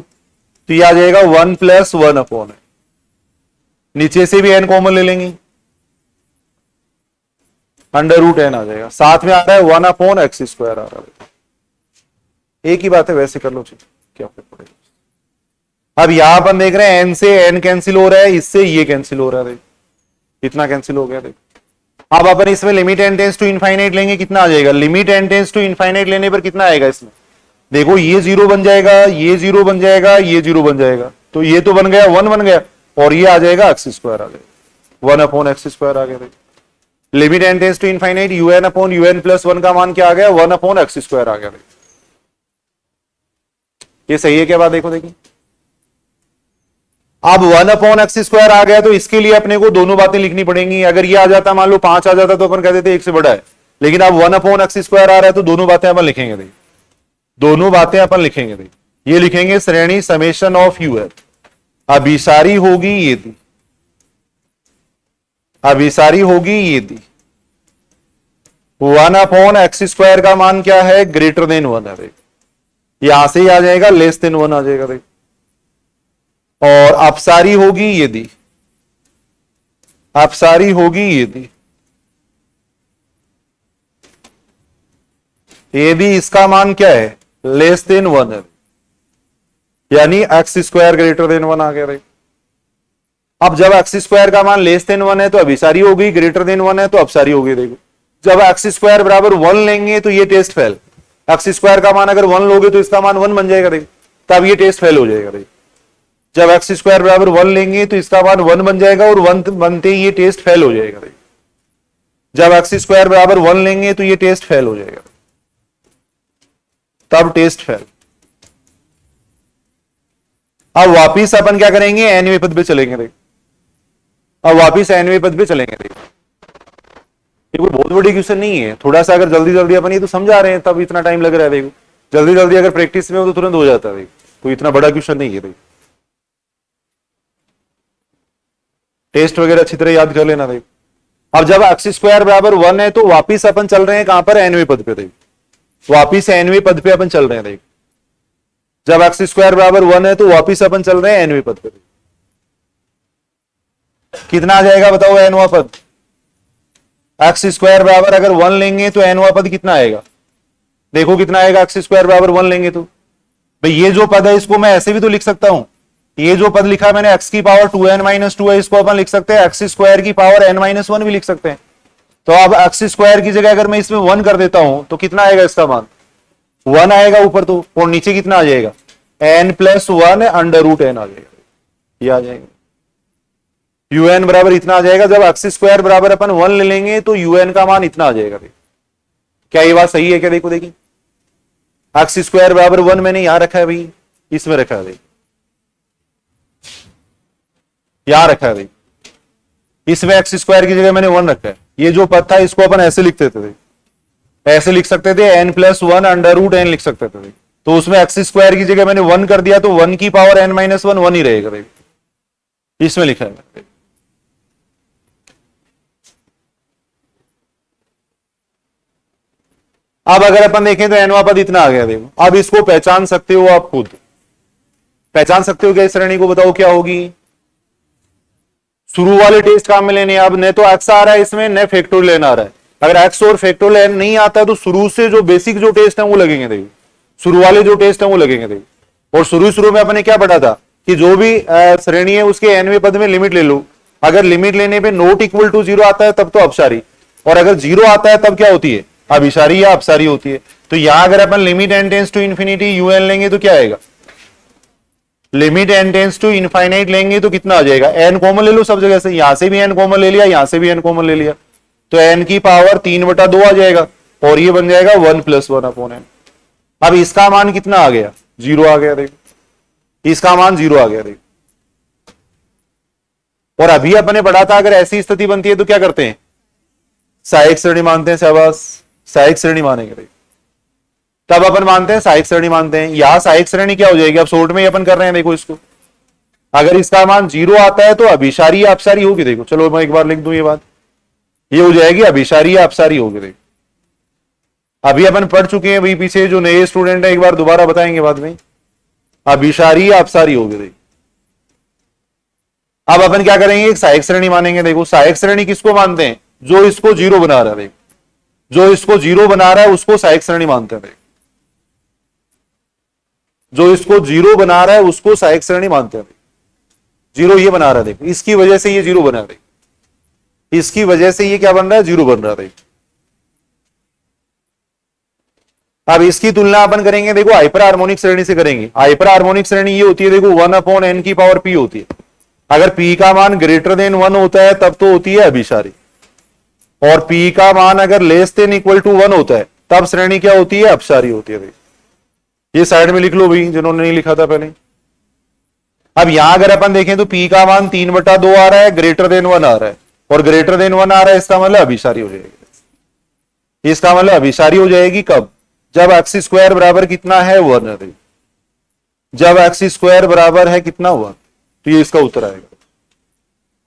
तो यह आ जाएगा 1+1/n। नीचे से भी n कॉमन ले लेंगे, अंडर रूट n आ जाएगा। साथ में आ रहा है 1/x² आ रहा है। एक ही बात है, वैसे कर लो। क्या पड़ेगा। अब यहां अपन देख रहे हैं n से n कैंसिल हो रहा है, इससे ये कैंसिल हो रहा है। कितना कैंसिल हो गया। देखो अब अपन इसमें limit n tends to infinite लेंगे, कितना आ जाएगा, limit n tends to infinite लेने पर कितना आएगा इसमें, देखो ये 0 बन जाएगा, ये 0 बन जाएगा, ये 0 बन जाएगा। तो ये तो बन गया 1 बन गया और ये आ जाएगा x² आ जाएगा, 1/x² आ गया। Limit n tends to infinite un/un+1 का मान क्या आ गया, 1/x² आ गया। ये सही है क्या बात, देखो देखिए अब 1/x² आ गया तो इसके लिए अपने को दोनों बातें लिखनी पड़ेंगी। अगर ये आ जाता, मान लो 5 आ जाता तो अपन कहते थे 1 से बड़ा है, लेकिन अब 1/x² आ रहा है तो दोनों बातें अपन लिखेंगे। देखिए दोनों बातें अपन लिखेंगे। देखिए ये लिखेंगे श्रेणी समेशन ऑफ यूएन। अभिसारी होगी ये दी, अभिसारी होगी ये दी। 1/x² का मान क्या है, ग्रेटर देन 1 है। यहां से ही आ जाएगा लेस देन 1 आ जाएगा। देख और अपसारी होगी ये दी, अपसारी होगी ये दी। ये भी इसका मान क्या है, लेस देन 1 है, यानी x² ग्रेटर देन 1 आ गया। देख अब जब x² का मान लेस देन 1 है तो अभिसारी होगी, ग्रेटर देन 1 है तो अपसारी होगी। देखो जब x² बराबर 1 लेंगे तो ये टेस्ट फेल। x² का मान अगर 1 लोगे तो इसका मान 1 बन जाएगा। देखो तब ये टेस्ट फेल हो जाएगा। देखो जब x² बराबर 1 लेंगे तो इसका मान 1 बन जाएगा और 1 बनते ही ये टेस्ट फेल हो जाएगा। देखो जब x² बराबर 1 लेंगे तो ये टेस्ट फेल हो जाएगा, तब टेस्ट फेल। अब वापिस अपन क्या करेंगे, nवें पद पे चलेंगे। देखो अब वापिस nवें पद पे चलेंगे। देखो ये कोई बहुत बड़ी क्वेश्चन नहीं है, थोड़ा सा अगर जल्दी जल्दी अपन ये तो समझा रहे हैं तब इतना टाइम लग रहा है। देखो जल्दी जल्दी अगर प्रैक्टिस में हो तो तुरंत हो जाता है। देखो कोई इतना बड़ा क्वेश्चन नहीं है। देखो टेस्ट वगैरह अच्छी तरह याद कर लेना। देखो अब जब x² बराबर 1 है तो वापिस अपन चल रहे हैं कहां पर, nवें पद पे। देखो वापिस nवें पद पे अपन चल रहे हैं। देखो जब x² बराबर 1 है तो वापिस अपन चल रहे हैं nवें पद पे। कितना आ जाएगा बताओ nवां पद, x² बराबर अगर 1 लेंगे तो nवां पद कितना आएगा, देखो कितना आएगा। x² बराबर 1 लेंगे तो भाई ये जो पद है इसको मैं ऐसे भी तो लिख सकता हूं। ये जो पद लिखा मैंने x की पावर 2n-2 है, इसको अपन लिख सकते हैं x² की पावर n-1 भी लिख सकते हैं। तो अब x² की जगह अगर मैं इसमें 1 कर देता हूं तो कितना आएगा, इसका मान 1 आएगा ऊपर तो, और नीचे कितना आ जाएगा, n+1 √n आ जाएगा। ये आ जाएगा un बराबर इतना आ जाएगा। जब x² बराबर अपन 1 ले लेंगे तो un का मान इतना आ जाएगा। क्या ये बात सही है क्या, देखो देखिए x² बराबर 1 मैंने यहां रखा है भाई, इसमें रखा है, यहां रखा है। इसमें x² की जगह मैंने 1 रखा है। ये जो पद था इसको अपन ऐसे लिखते थे, ऐसे लिख सकते थे n+1 √n लिख सकते थे। तो उसमें x² की जगह मैंने 1 कर दिया तो 1 की पावर n-1 1 ही रहेगा। इसमें लिखा है। अब अगर अपन देखें तो nवां पद इतना आ गया। देखो अब इसको पहचान सकते हो, आप खुद पहचान सकते हो क्या इस श्रेणी को, बताओ क्या होगी। शुरू वाले टेस्ट काम में लेने, अब न तो x आ रहा है इसमें, न फैक्टोरियल n आ रहा है। अगर x और फैक्टोरियल n नहीं आता है तो शुरू से जो बेसिक जो टेस्ट है वो लगेंगे। देखो शुरू वाले जो टेस्ट है वो लगेंगे। देखो और शुरू में अपने क्या पढ़ा था कि जो भी श्रेणी है उसके nवें पद में लिमिट ले लो। अगर लिमिट लेने पे नॉट इक्वल टू 0 आता है तब तो अपसारी, और अगर 0 आता है तब क्या होती है, अभिसारी या अपसारी होती है। तो यहां अगर अपन limit n tends to infinity un लेंगे तो क्या आएगा, limit n tends to infinite लेंगे तो कितना आ जाएगा, n कॉमन ले लो सब जगह से, यहां से भी n कॉमन ले लिया, यहां से भी n कॉमन ले लिया, तो n की पावर 3/2 आ जाएगा और ये बन जाएगा 1+1/n। अब इसका मान कितना आ गया, 0 आ गया। देखो इसका मान 0 आ गया। देखो और अभी अपने पढ़ा था अगर ऐसी स्थिति बनती है तो क्या करते हैं, सहायक श्रेणी मानते हैं। शाबाश, सहायक श्रेणी मानेंगे। तब अपन मानते हैं सहायक श्रेणी मानते हैं। यहां सहायक श्रेणी क्या हो जाएगी, अब शॉर्ट में ही अपन कर रहे हैं। देखो इसको अगर इसका मान 0 आता है तो अभिसारी या अपसारी होगी। देखो चलो मैं एक बार लिख दूं ये बात, ये हो जाएगी अभिसारी या अपसारी होगी। देखो अभी अपन पढ़ चुके हैं भाई, पीछे जो नए स्टूडेंट है एक बार दोबारा बताएंगे बाद में, अभिसारी या अपसारी होगी। देखो अब अपन क्या करेंगे, एक सहायक श्रेणी मानेंगे। देखो सहायक श्रेणी किसको मानते हैं, जो इसको 0 बना रहा है। देखो जो इसको 0 बना रहा है उसको सहायक श्रेणी मानते हैं। देखो जो इसको 0 बना रहा है उसको सहायक श्रेणी मानते हैं। 0 ये बना रहा है, देखो इसकी वजह से ये 0 बना रहा है, इसकी वजह से ये क्या बन रहा है, 0 बन रहा है। अब इसकी तुलना अपन करेंगे, देखो हाइपर हार्मोनिक श्रेणी से करेंगे। हाइपर हार्मोनिक श्रेणी ये होती है, देखो 1/n की पावर p होती है। अगर p का मान ग्रेटर देन 1 होता है तब तो होती है अभिसारी, और p का मान अगर लेस देन इक्वल टू 1 होता है तब श्रेणी क्या होती है, अपसारी होती है। ये साइड में लिख लो भाई जिन्होंने नहीं लिखा था पहले। अब यहां अगर अपन देखें तो P का मान 3/2 आ रहा है, ग्रेटर देन 1 आ रहा है, और ग्रेटर देन 1 आ रहा है, इसका मतलब अभिसारी हो जाएगी। इसका मतलब अभिसारी हो जाएगी कब? जब एक्स स्क्वायर बराबर कितना है 1 है। जब एक्स स्क्वायर बराबर है कितना 1, तो ये इसका उत्तर आएगा।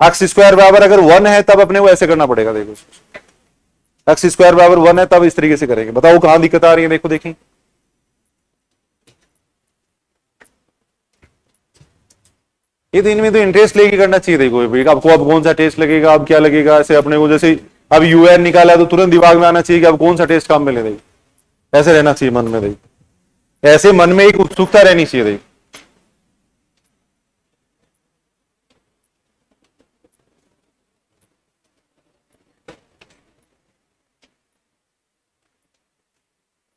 एक्स स्क्वायर बराबर अगर 1 है तब अपने को ऐसे करना पड़ेगा। देखो एक्स स्क्वायर बराबर 1 है तब इस तरीके से करेंगे। बताओ कहां दिक्कत आ रही है? देखो देखिए, ये तो इनमें तो इंटरेस्ट लेके करना चाहिए। देखो आपको अब कौन सा टेस्ट लगेगा, अब क्या लगेगा, ऐसे अपने को जैसे अब यूएन निकाला तो तुरंत दिमाग में आना चाहिए कि अब कौन सा टेस्ट काम में ले। देखो ऐसे रहना चाहिए मन में। देखो ऐसे मन में एक उत्सुकता रहनी चाहिए। देखो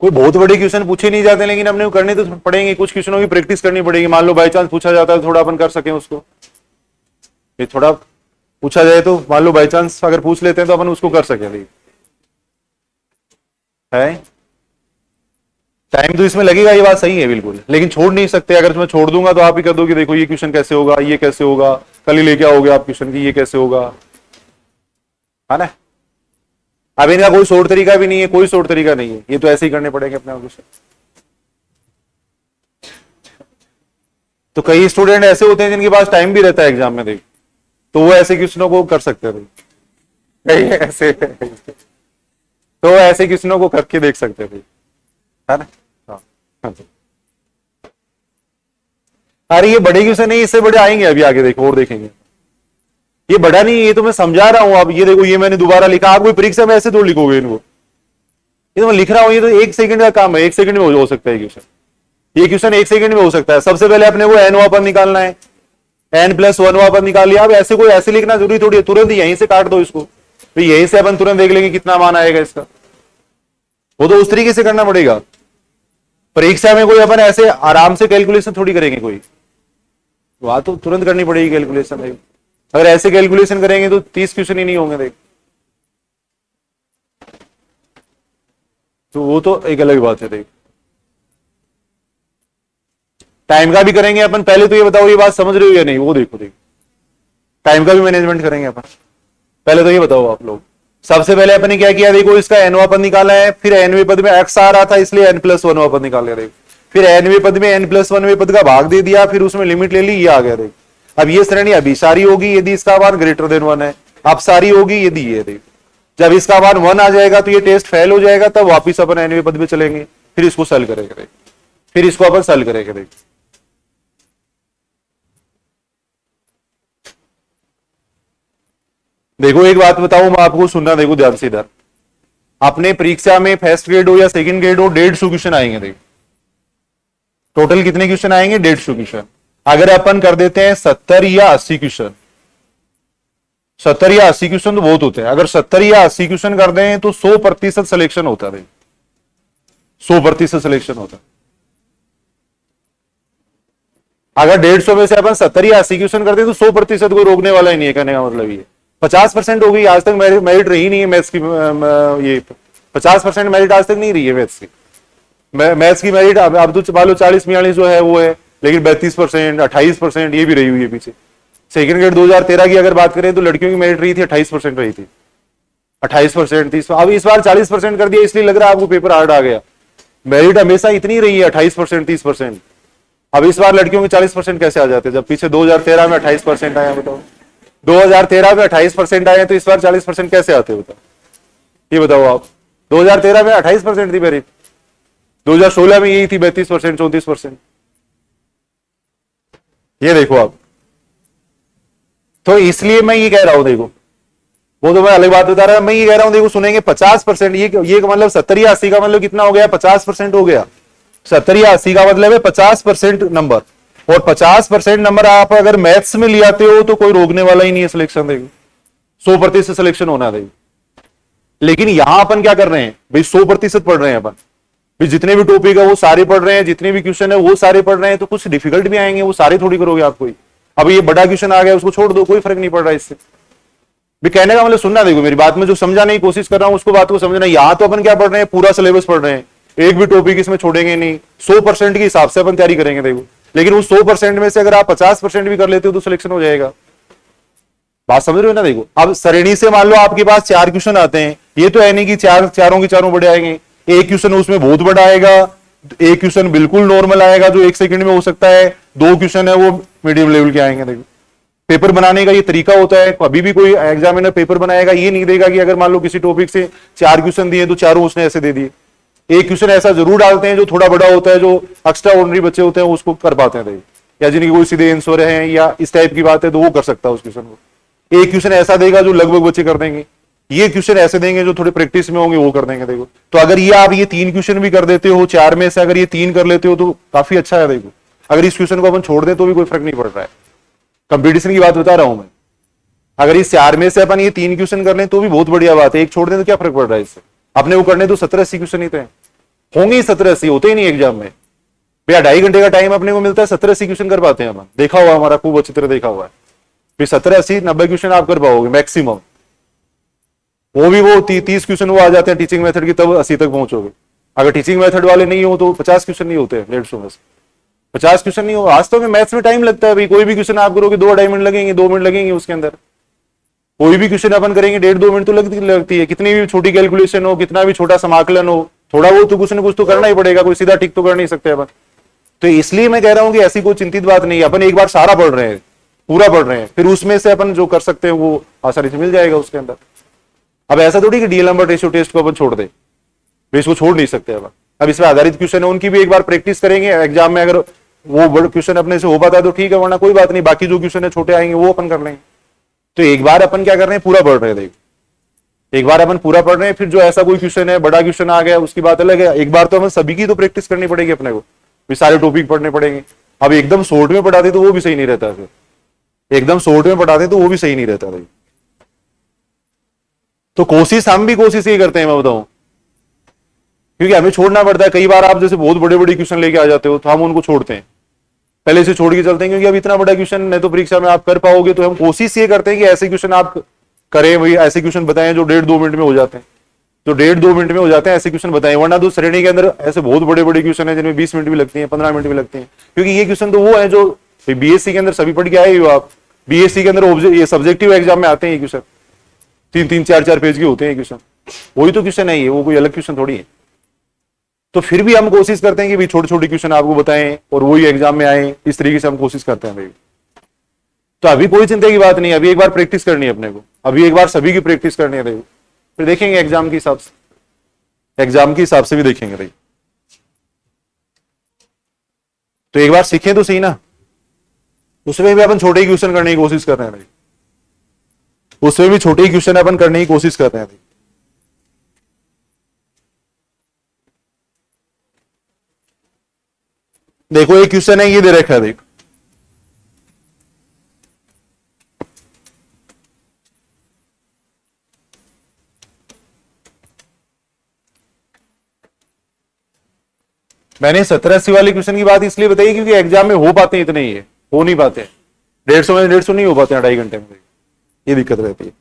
कोई बहुत बड़े क्वेश्चन पूछे नहीं जाते, लेकिन अपने को करने तो पड़ेंगे। कुछ क्वेश्चनों की प्रैक्टिस करनी पड़ेगी। मान लो बाई चांस पूछा जाता है, थोड़ा अपन कर सकें उसको। ये थोड़ा पूछा जाए तो मान लो बाई चांस अगर पूछ लेते हैं तो अपन उसको कर सके। है टाइम तो इसमें लगेगा, ये बात सही है बिल्कुल, लेकिन छोड़ नहीं सकते। अगर मैं छोड़ दूंगा तो आप ही कर दो कि देखो ये क्वेश्चन कैसे होगा, ये कैसे होगा, कल ही लेके आओगे आप क्वेश्चन की ये कैसे होगा, है ना। अब इनका कोई शॉर्ट तरीका भी नहीं है, कोई शॉर्ट तरीका नहीं है, ये तो ऐसे ही करने पड़ेंगे अपने क्वेश्चन। तो कई स्टूडेंट ऐसे होते हैं जिनके पास टाइम भी रहता है एग्जाम में, देख तो वो ऐसे क्वेश्चनों को कर सकते हैं। कई ऐसे तो ऐसे क्वेश्चनों को करके देख सकते हैं, है ना। हाँ। अरे ये बड़े क्वेश्चन नहीं, इससे बड़े आएंगे अभी आगे, देखो और देखेंगे। ये बड़ा नहीं, ये तो मैं समझा रहा हूं। अब ये देखो, ये मैंने दोबारा लिखा। आप कोई परीक्षा में ऐसे तो लिखोगे इनको, ये तो मैं लिख रहा हूं। ये तो 1 सेकंड का काम है, 1 सेकंड में हो सकता है क्वेश्चन। ये क्वेश्चन 1 सेकंड में हो सकता है। सबसे पहले अपने को एन वापस निकालना है, n+1 वापस निकाल लिया। अब ऐसे कोई ऐसे लिखना जरूरी थोड़ी है, तुरंत यहीं से काट दो इसको, तो यहीं से अपन तुरंत देख लेंगे कितना मान आएगा इसका। वो तो उस तरीके से करना पड़ेगा। परीक्षा में कोई अपन ऐसे आराम से कैलकुलेशन थोड़ी करेंगे, कोई वहां तो तुरंत करनी पड़ेगी कैलकुलेशन। अगर ऐसे कैलकुलेशन करेंगे तो 30 क्वेश्चन ही नहीं होंगे। देख तो वो तो एक अलग बात है। देख टाइम का भी करेंगे अपन। पहले तो ये बताओ ये बात समझ रहे हो या नहीं, वो देखो। देख टाइम का भी मैनेजमेंट करेंगे अपन। पहले तो ये बताओ आप लोग, सबसे पहले अपन ने क्या किया? देखो इसका एनवा पद निकाला है, फिर एनवे पद में एक्स आ रहा था इसलिए n+1 पद निकाल लिया। देख फिर एनवे पद में n+1 पद का भाग दे दिया, फिर उसमें लिमिट ले ली, ये आ गया। देख अब ये श्रेणी अभिसारी होगी यदि इसका मान ग्रेटर देन 1 है, अपसारी होगी यदि ये। देख जब इसका मान 1 आ जाएगा तो ये टेस्ट फेल हो जाएगा, तब वापिस अपन एनवे पद में चलेंगे, फिर इसको सॉल्व करेंगे। देख फिर इसको अपन सॉल्व करेंगे। देख देखो एक बात बताऊं मैं आपको, सुनना देखो ध्यान से। इधर अपने परीक्षा में फर्स्ट ग्रेड हो या सेकंड ग्रेड हो 150 क्वेश्चन आएंगे। देख टोटल कितने क्वेश्चन आएंगे? 150 क्वेश्चन। अगर अपन कर देते हैं 70 या 80 क्वेश्चन, 70 या 80 क्वेश्चन तो बहुत होते हैं। अगर 70 या 80 क्वेश्चन कर दें तो 100% सिलेक्शन होता है। 100% सिलेक्शन होता है। अगर 150 में से अपन 70 या 80 क्वेश्चन करते हैं तो 100% को रोकने वाला ही नहीं है। कहने का मतलब ये 50% हो गई। आज तक मेरिट रही नहीं है मैथ्स की। ये 50% मेरिट आज तक नहीं रही है मैथ्स की। मैथ्स की मेरिट अब तो मान लो 40-42 जो है वो है, लेकिन 32%, 28% ये भी रही हुई है पीछे। सेकंड ग्रेड 2013 की अगर बात करें तो लड़कियों की मेरिट रही थी 28% रही थी। 28%, 30%। अब इस बार 40% कर दिया, इसलिए लग रहा है आपको पेपर हार्ड आ गया। मेरिट हमेशा इतनी रही है 28%, 30%। अब इस बार लड़कियों के 40% कैसे आ जाते, जब पीछे 2013 में 28% आया। बताओ 2013 में 28% आए तो इस बार 40% कैसे आते? बताओ ये बताओ आप। 2013 में 28% थी मेरिट, 2016 में यही थी 32%, 34%। ये देखो आप। तो इसलिए मैं ये कह रहा हूं, देखो वो तो मैं अलग बात बता रहा हूं, मैं ये कह रहा हूं देखो सुनेंगे 50%। ये मतलब 70 या 80 का मतलब कितना हो गया? 50% हो गया। 70 या 80 का मतलब है 50% नंबर, और 50% नंबर आप अगर मैथ्स में ले आते हो तो कोई रोकने वाला ही नहीं है सिलेक्शन। देखो 100% सिलेक्शन होना। देखो लेकिन यहां अपन क्या कर रहे हैं भाई? 100% पढ़ रहे हैं अपन भाई। जितने भी टॉपिक है वो सारे पढ़ रहे हैं, जितने भी क्वेश्चन है वो सारे पढ़ रहे हैं। तो कुछ डिफिकल्ट भी आएंगे, वो सारे थोड़ी करोगे आप कोई। अब ये बड़ा क्वेश्चन आ गया उसको छोड़ दो, कोई फर्क नहीं पड़ रहा इससे भी। कहने का मतलब सुनना, देखो मेरी बात में जो समझाने की कोशिश कर रहा हूं उसको बात को समझना। यहां तो अपन क्या पढ़ रहे हैं? पूरा सिलेबस पढ़ रहे हैं, एक भी टॉपिक इसमें छोड़ेंगे नहीं। 100% के हिसाब से अपन तैयारी करेंगे। देखो लेकिन उस 100% में से अगर आप 50% भी कर लेते हो तो सिलेक्शन हो जाएगा। बात समझ रहे हो ना? देखो अब श्रेणी से मान लो आपके पास 4 क्वेश्चन आते हैं, ये तो है नहीं कि चारों के चारों बड़े आएंगे। एक क्वेश्चन उसमें बहुत बड़ा आएगा, एक क्वेश्चन बिल्कुल नॉर्मल आएगा जो 1 सेकंड में हो सकता है, 2 क्वेश्चन है वो मीडियम लेवल के आएंगे। देखो पेपर बनाने का ये तरीका होता है, कभी भी कोई एग्जामिनर पेपर बनाएगा ये नहीं देगा कि अगर मान लो किसी टॉपिक से 4 क्वेश्चन दिए तो चारों उसने ऐसे दे दिए। एक क्वेश्चन ऐसा जरूर डालते हैं जो थोड़ा बड़ा होता है, जो एक्स्ट्रा ऑर्डिनरी बच्चे होते हैं उसको कर पाते हैं, या जिनकी कोई सीधे आंसर है या इस टाइप की बात है तो वो कर सकता है उस क्वेश्चन को। एक क्वेश्चन ऐसा देगा जो लगभग बच्चे कर देंगे, ये क्वेश्चन ऐसे देंगे जो थोड़े प्रैक्टिस में होंगे वो कर देंगे। देखो तो अगर ये आप ये 3 क्वेश्चन भी कर देते हो 4 में से, अगर ये 3 कर लेते हो तो काफी अच्छा है। देखो अगर इस क्वेश्चन को अपन छोड़ दें तो भी कोई फर्क नहीं पड़ रहा है, कंपटीशन की बात बता रहा हूं मैं। अगर इस 4 में से अपन ये 3 क्वेश्चन कर लें तो भी बहुत बढ़िया बात है, एक छोड़ दें तो क्या फर्क पड़ रहा है इससे। अपने वो करने तो 17-80 क्वेश्चन ही थे, होंगे ही 17-80, होते ही नहीं एग्जाम में भैया। 2.5 घंटे का टाइम अपने को मिलता है, 17-80 क्वेश्चन कर पाते हैं अपन, देखा हुआ हमारा, खूब अच्छी तरह देखा हुआ है। फिर 17-80-90 क्वेश्चन आप कर पाओगे मैक्सिमम, वो भी वो 30 क्वेश्चन वो आ जाते हैं टीचिंग मेथड की, तब 80 तक पहुंचोगे। अगर टीचिंग मेथड वाले नहीं हो तो 50 क्वेश्चन नहीं होते 150 में से, 50 क्वेश्चन नहीं हो। आज तो मैथ्स में टाइम लगता है भाई, कोई भी क्वेश्चन आप करोगे 2-2.5 मिनट लगेंगे, 2 मिनट लगेंगे उसके अंदर। कोई भी क्वेश्चन अपन करेंगे 1.5-2 मिनट तो लगती है, कितनी भी छोटी कैलकुलेशन हो, कितना भी छोटा समाकलन हो, थोड़ा वो तो कुछ ना कुछ तो करना ही पड़ेगा, कोई सीधा ठीक तो कर नहीं सकते अपन। तो इसलिए मैं कह रहा हूं कि ऐसी कोई चिंतित बात नहीं है, अपन एक बार सारा पढ़ रहे हैं, पूरा पढ़ रहे हैं, फिर उसमें से अपन जो कर सकते हैं वो आसानी से मिल जाएगा उसके अंदर। अब ऐसा थोड़ी कि डीएल नंबर रेशियो टेस्ट को अपन छोड़ दे, इसको छोड़ नहीं सकते अपन। अब इसमें आधारित क्वेश्चन है उनकी भी एक बार प्रैक्टिस करेंगे एग्जाम में, अगर वो बड़े क्वेश्चन अपने से हो पाता है तो ठीक है, वरना कोई बात नहीं, बाकी जो क्वेश्चन है छोटे आएंगे वो अपन कर लेंगे। तो एक बार अपन क्या कर रहे हैं, पूरा पढ़ रहे हैं। देखो एक बार अपन पूरा पढ़ रहे हैं, फिर जो ऐसा कोई क्वेश्चन है, बड़ा क्वेश्चन आ गया उसकी बात अलग है। एक बार तो अपन सभी की तो प्रैक्टिस करनी पड़ेगी अपने को, फिर सारे टॉपिक पढ़ने पड़ेंगे। अब एकदम शॉर्ट में पढ़ाते तो वो भी सही नहीं रहता, फिर एकदम शॉर्ट में पढ़ाते तो वो भी सही नहीं रहता भाई। तो कोशिश हम भी कोशिश ये करते हैं, मैं बताऊं, क्योंकि हमें छोड़ना पड़ता है। कई बार आप जैसे बहुत बड़े बड़े क्वेश्चन लेके आ जाते हो तो हम उनको छोड़ते हैं, पहले से छोड़ के चलते हैं, क्योंकि अब इतना बड़ा क्वेश्चन नहीं तो परीक्षा में आप कर पाओगे। तो हम कोशिश ये करते हैं कि ऐसे क्वेश्चन आप करें, वही ऐसे क्वेश्चन बताएं जो 1.5-2 मिनट में हो जाते हैं, जो 1.5-2 मिनट में हो जाते हैं ऐसे क्वेश्चन बताएं। वरना तो श्रेणी के अंदर ऐसे बहुत बड़े बड़े क्वेश्चन है जिनमें 20 मिनट भी लगती है, 15 मिनट भी लगते हैं, क्योंकि ये क्वेश्चन तो वो है जो बीएससी के अंदर सभी पढ़ के आए हो आप। बीएससी के अंदर ये सब्जेक्टिव एग्जाम में आते हैं ये क्वेश्चन, 3-3, 4-4 पेज के होते हैं क्वेश्चन, वही तो क्वेश्चन है ये, वो कोई अलग क्वेश्चन थोड़ी है। तो फिर भी हम कोशिश करते हैं कि भाई छोटे छोटे क्वेश्चन आपको बताएं और वही एग्जाम में आए, इस तरीके से हम कोशिश करते हैं भाई। तो अभी कोई चिंता की बात नहीं, अभी एक बार प्रैक्टिस करनी है अपने को, अभी एक बार सभी की प्रैक्टिस करनी है। देखो फिर देखेंगे एग्जाम के हिसाब से, एग्जाम के हिसाब से भी देखेंगे भाई। तो एक बार सीखें तो सही ना, उसमें भी अपन छोटे ही क्वेश्चन करने की कोशिश कर रहे हैं भाई, उसमें भी छोटे ही क्वेश्चन अपन करने की कोशिश कर रहे हैं भाई। देखो एक क्वेश्चन है ये दे रखा है, देखो मैंने 17-80 वाले क्वेश्चन की बात इसलिए बताई क्योंकि एग्जाम में हो पाते हैं इतने ही है, हो नहीं पाते 150 में 150 नहीं हो पाते हैं 2.5 घंटे में, ये दिक्कत रहती है।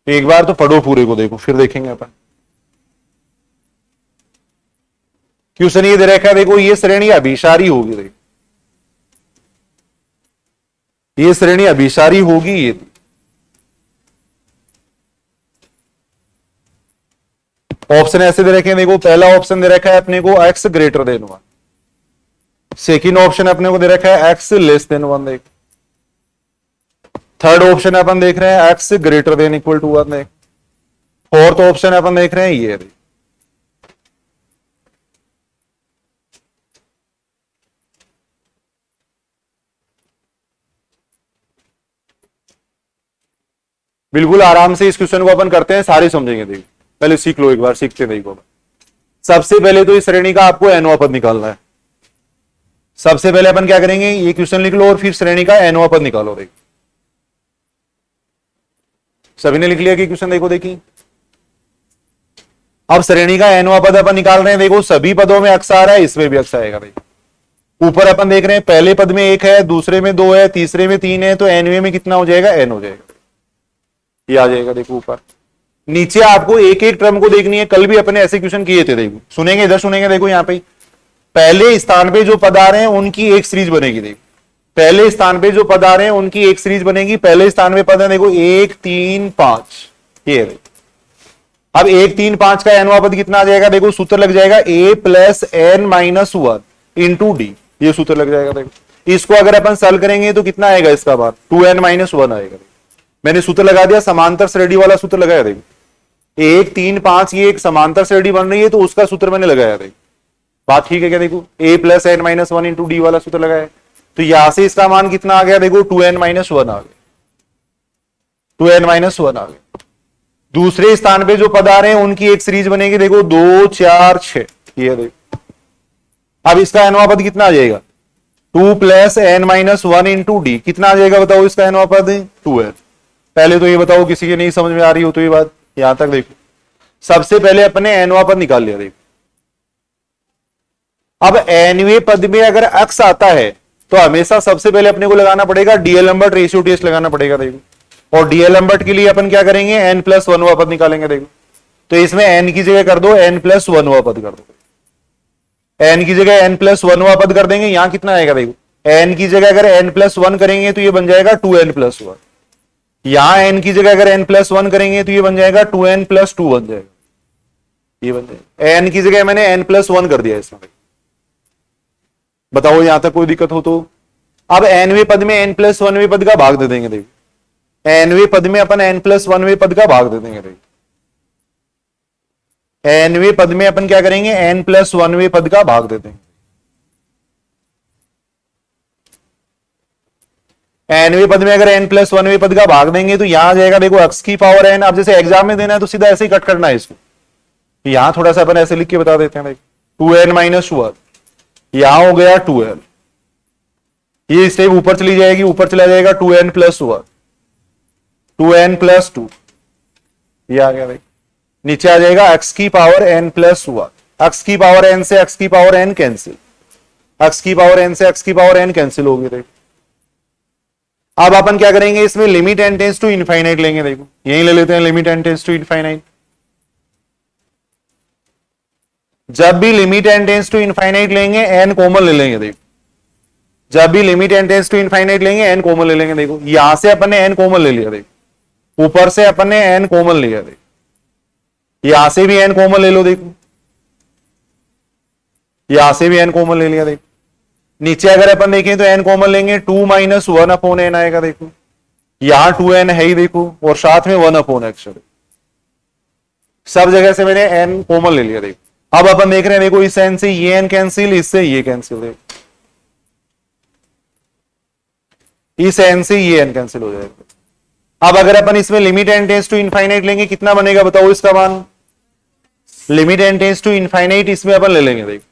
एक बार तो पढ़ो पूरे को, देखो फिर देखेंगे अपन। क्वेश्चन ये दे रखा है, देखो ये श्रेणी अभिसारी होगी, देखो ये श्रेणी अभिसारी होगी। ये ऑप्शन ऐसे दे रखे हैं, देखो पहला ऑप्शन दे रखा है अपने को x greater then 1, second option अपने को दे रखा है x लेस देन 1, देख थर्ड ऑप्शन अपन देख रहे हैं x greater than equal to 1, देख फोर्थ ऑप्शन अपन देख रहे हैं ये, देख बिल्कुल आराम से इस क्वेश्चन को अपन करते हैं, सारे समझेंगे। देखो पहले सीख लो, एक बार सीखते देखो। सबसे पहले तो इस श्रेणी का आपको एनवा पद निकालना है। सबसे पहले अपन क्या करेंगे, ये क्वेश्चन लिख लो और फिर श्रेणी का एनवा पद निकालो। देखो सभी ने लिख लिया कि क्वेश्चन, देखो देखिए अब श्रेणी का एनवा पद अपन निकाल रहे हैं। देखो सभी पदों में अक्स आ रहा है, इसमें भी अक्स आएगा भाई। ऊपर अपन देख रहे हैं पहले पद में 1 है, दूसरे में 2 है, तीसरे में 3 है, तो एनवे में कितना हो जाएगा, एन हो जाएगा, ये आ जाएगा देखो ऊपर। नीचे आपको एक एक टर्म को देखनी है, कल भी अपने ऐसे क्वेश्चन किए थे, देखो सुनेंगे, इधर सुनेंगे, देखो यहां पे पहले स्थान पे जो पद आ रहे हैं उनकी एक सीरीज बनेगी, देखो पहले स्थान पे जो पद आ रहे हैं उनकी एक सीरीज बनेगी। पहले स्थान पे पद है देखो 1 3 5, ये देखो। अब 1 3 5 का एनवा पद कितना आ जाएगा, देखो सूत्र लग जाएगा a plus n minus one into d, ये सूत्र लग जाएगा। देखो इसको अगर अपन सॉल्व करेंगे तो कितना आएगा, इसका बात 2n माइनस वन आएगा। मैंने सूत्र लगा दिया, समांतर श्रेणी वाला सूत्र लगाया, देखो 1 3 5 ये एक समांतर श्रेणी बन रही है तो उसका सूत्र मैंने लगाया, देखो बात ठीक है क्या। देखो a plus n minus one into d वाला सूत्र लगाया, तो यहां से इसका मान कितना आ गया, देखो 2n माइनस वन आ गया, 2n माइनस वन आ गया। दूसरे स्थान पे जो पद आ रहे हैं उनकी एक सीरीज बनेगी, देखो 2 4 6, ये देखो। अब इसका एनवा पद कितना आ जाएगा, 2 plus n minus one into d, कितना आ जाएगा बताओ इसका एनवा पद, 2n। पहले तो ये बताओ, किसी के नहीं समझ में आ रही हो तो ये बात, यहां तक देखो सबसे पहले अपने एनवा पद निकाल लिया। देखो अब एनवे पद में अगर अक्स आता है तो हमेशा सबसे पहले अपने को लगाना पड़ेगा डीएलएम्बर्ट रेशियो टेस्ट लगाना पड़ेगा, देखो। और डीएलएम्बर्ट के लिए अपन क्या करेंगे, एन प्लस वन पद निकालेंगे, देखो। तो इसमें एन की जगह कर दो एन प्लस वन पद कर दो, एन की जगह एन प्लस वन पद कर देंगे। यहां कितना आएगा, देखो एन की जगह अगर एन प्लस वन करेंगे तो ये बन जाएगा 2n प्लस वन। यहां एन की जगह अगर एन प्लस वन करेंगे तो ये बन जाएगा 2n प्लस टू बन जाएगा, ये बन जाएगा। एन की जगह मैंने एन प्लस वन कर दिया इसमें, बताओ यहां तक कोई दिक्कत हो तो। अब एनवे पद में एन प्लस वनवे पद का भाग दे देंगे, देखो एनवे पद में अपन एन प्लस वनवे पद का भाग दे देंगे, देखो एनवे पद में अपन क्या करेंगे, एन प्लस वनवे पद का भाग दे देंगे। एनवे पद में अगर एन प्लस वनवे पद का भाग देंगे तो यहां आ जाएगा, देखो एक्स की पावर एन। अब जैसे एग्जाम में देना है तो सीधा ऐसे ही कट करना है इसको, यहां थोड़ा सा अपन ऐसे लिख के बता देते हैं, देखो 2n माइनस वन, यहां हो गया 2n, ये स्टेप ऊपर चली जाएगी, ऊपर चला जाएगा 2n plus one, 2n plus two, ये आ गया भाई। नीचे आ जाएगा x की power n plus one, x की पावर n से x की पावर n कैंसिल, x की पावर n से x की पावर n कैंसिल होगी, देखो। अब अपन क्या करेंगे, इसमें limit n tends to infinite लेंगे, देखो यही ले लेते हैं limit n tends to infinite. जब भी limit n tends to infinite लेंगे n कॉमन ले लेंगे, देखो जब भी limit n tends to infinite लेंगे n कॉमन ले लेंगे। देखो यहां से अपन ने n कॉमन ले लिया, देखो ऊपर से अपन ने n कॉमन लिया, देखो यहां से भी n कॉमन ले लो, देखो यहां से भी n कॉमन ले लिया, देखो नीचे अगर अपन देखें तो n कॉमन लेंगे 2 माइनस वन अपॉन n आएगा, देखो यहां 2n है ही, देखो और साथ में 1 अपॉन x, सब जगह से मैंने n कॉमन ले लिया, देखो। अब अपन देख रहे हैं, देखो इस n से ये n कैंसिल, इससे ये कैंसिल, देखो इस n से ये n कैंसिल हो जाएगा। अब अगर अपन इसमें limit n tends to infinite लेंगे, कितना बनेगा बताओ इसका मान, limit n tends to infinite इसमें अपन ले लेंगे, देखो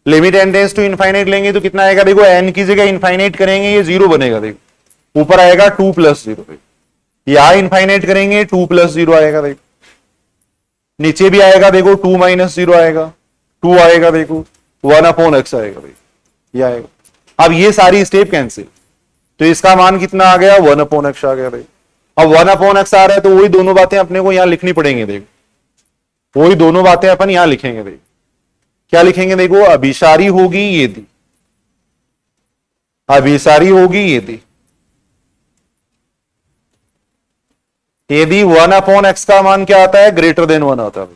limit n tends to infinite लेंगे तो कितना आएगा, देखो n की जगह इनफाइनाइट करेंगे ये जीरो बनेगा, देखो ऊपर आएगा 2 प्लस जीरो, यहां इनफाइनाइट करेंगे 2 प्लस जीरो आएगा, देखो नीचे भी आएगा, देखो 2 माइनस जीरो आएगा, 2 आएगा, देखो 1 अपॉन x आएगा, देखो ये आएगा। अब ये सारी स्टेप कैंसिल, तो इसका मान कितना आ गया, 1 अपॉन x आ गया, देखो अब 1 अपॉन x आ रहा है तो वही दोनों बातें अपने को यहां लिखनी पड़ेंगी, देखो वही दोनों बातें अपन यहां लिखेंगे, देखो क्या लिखेंगे, देखो अभिसारी होगी यदि, अभिसारी होगी यदि 1 अपॉन x का मान क्या आता है, ग्रेटर देन 1 आता है,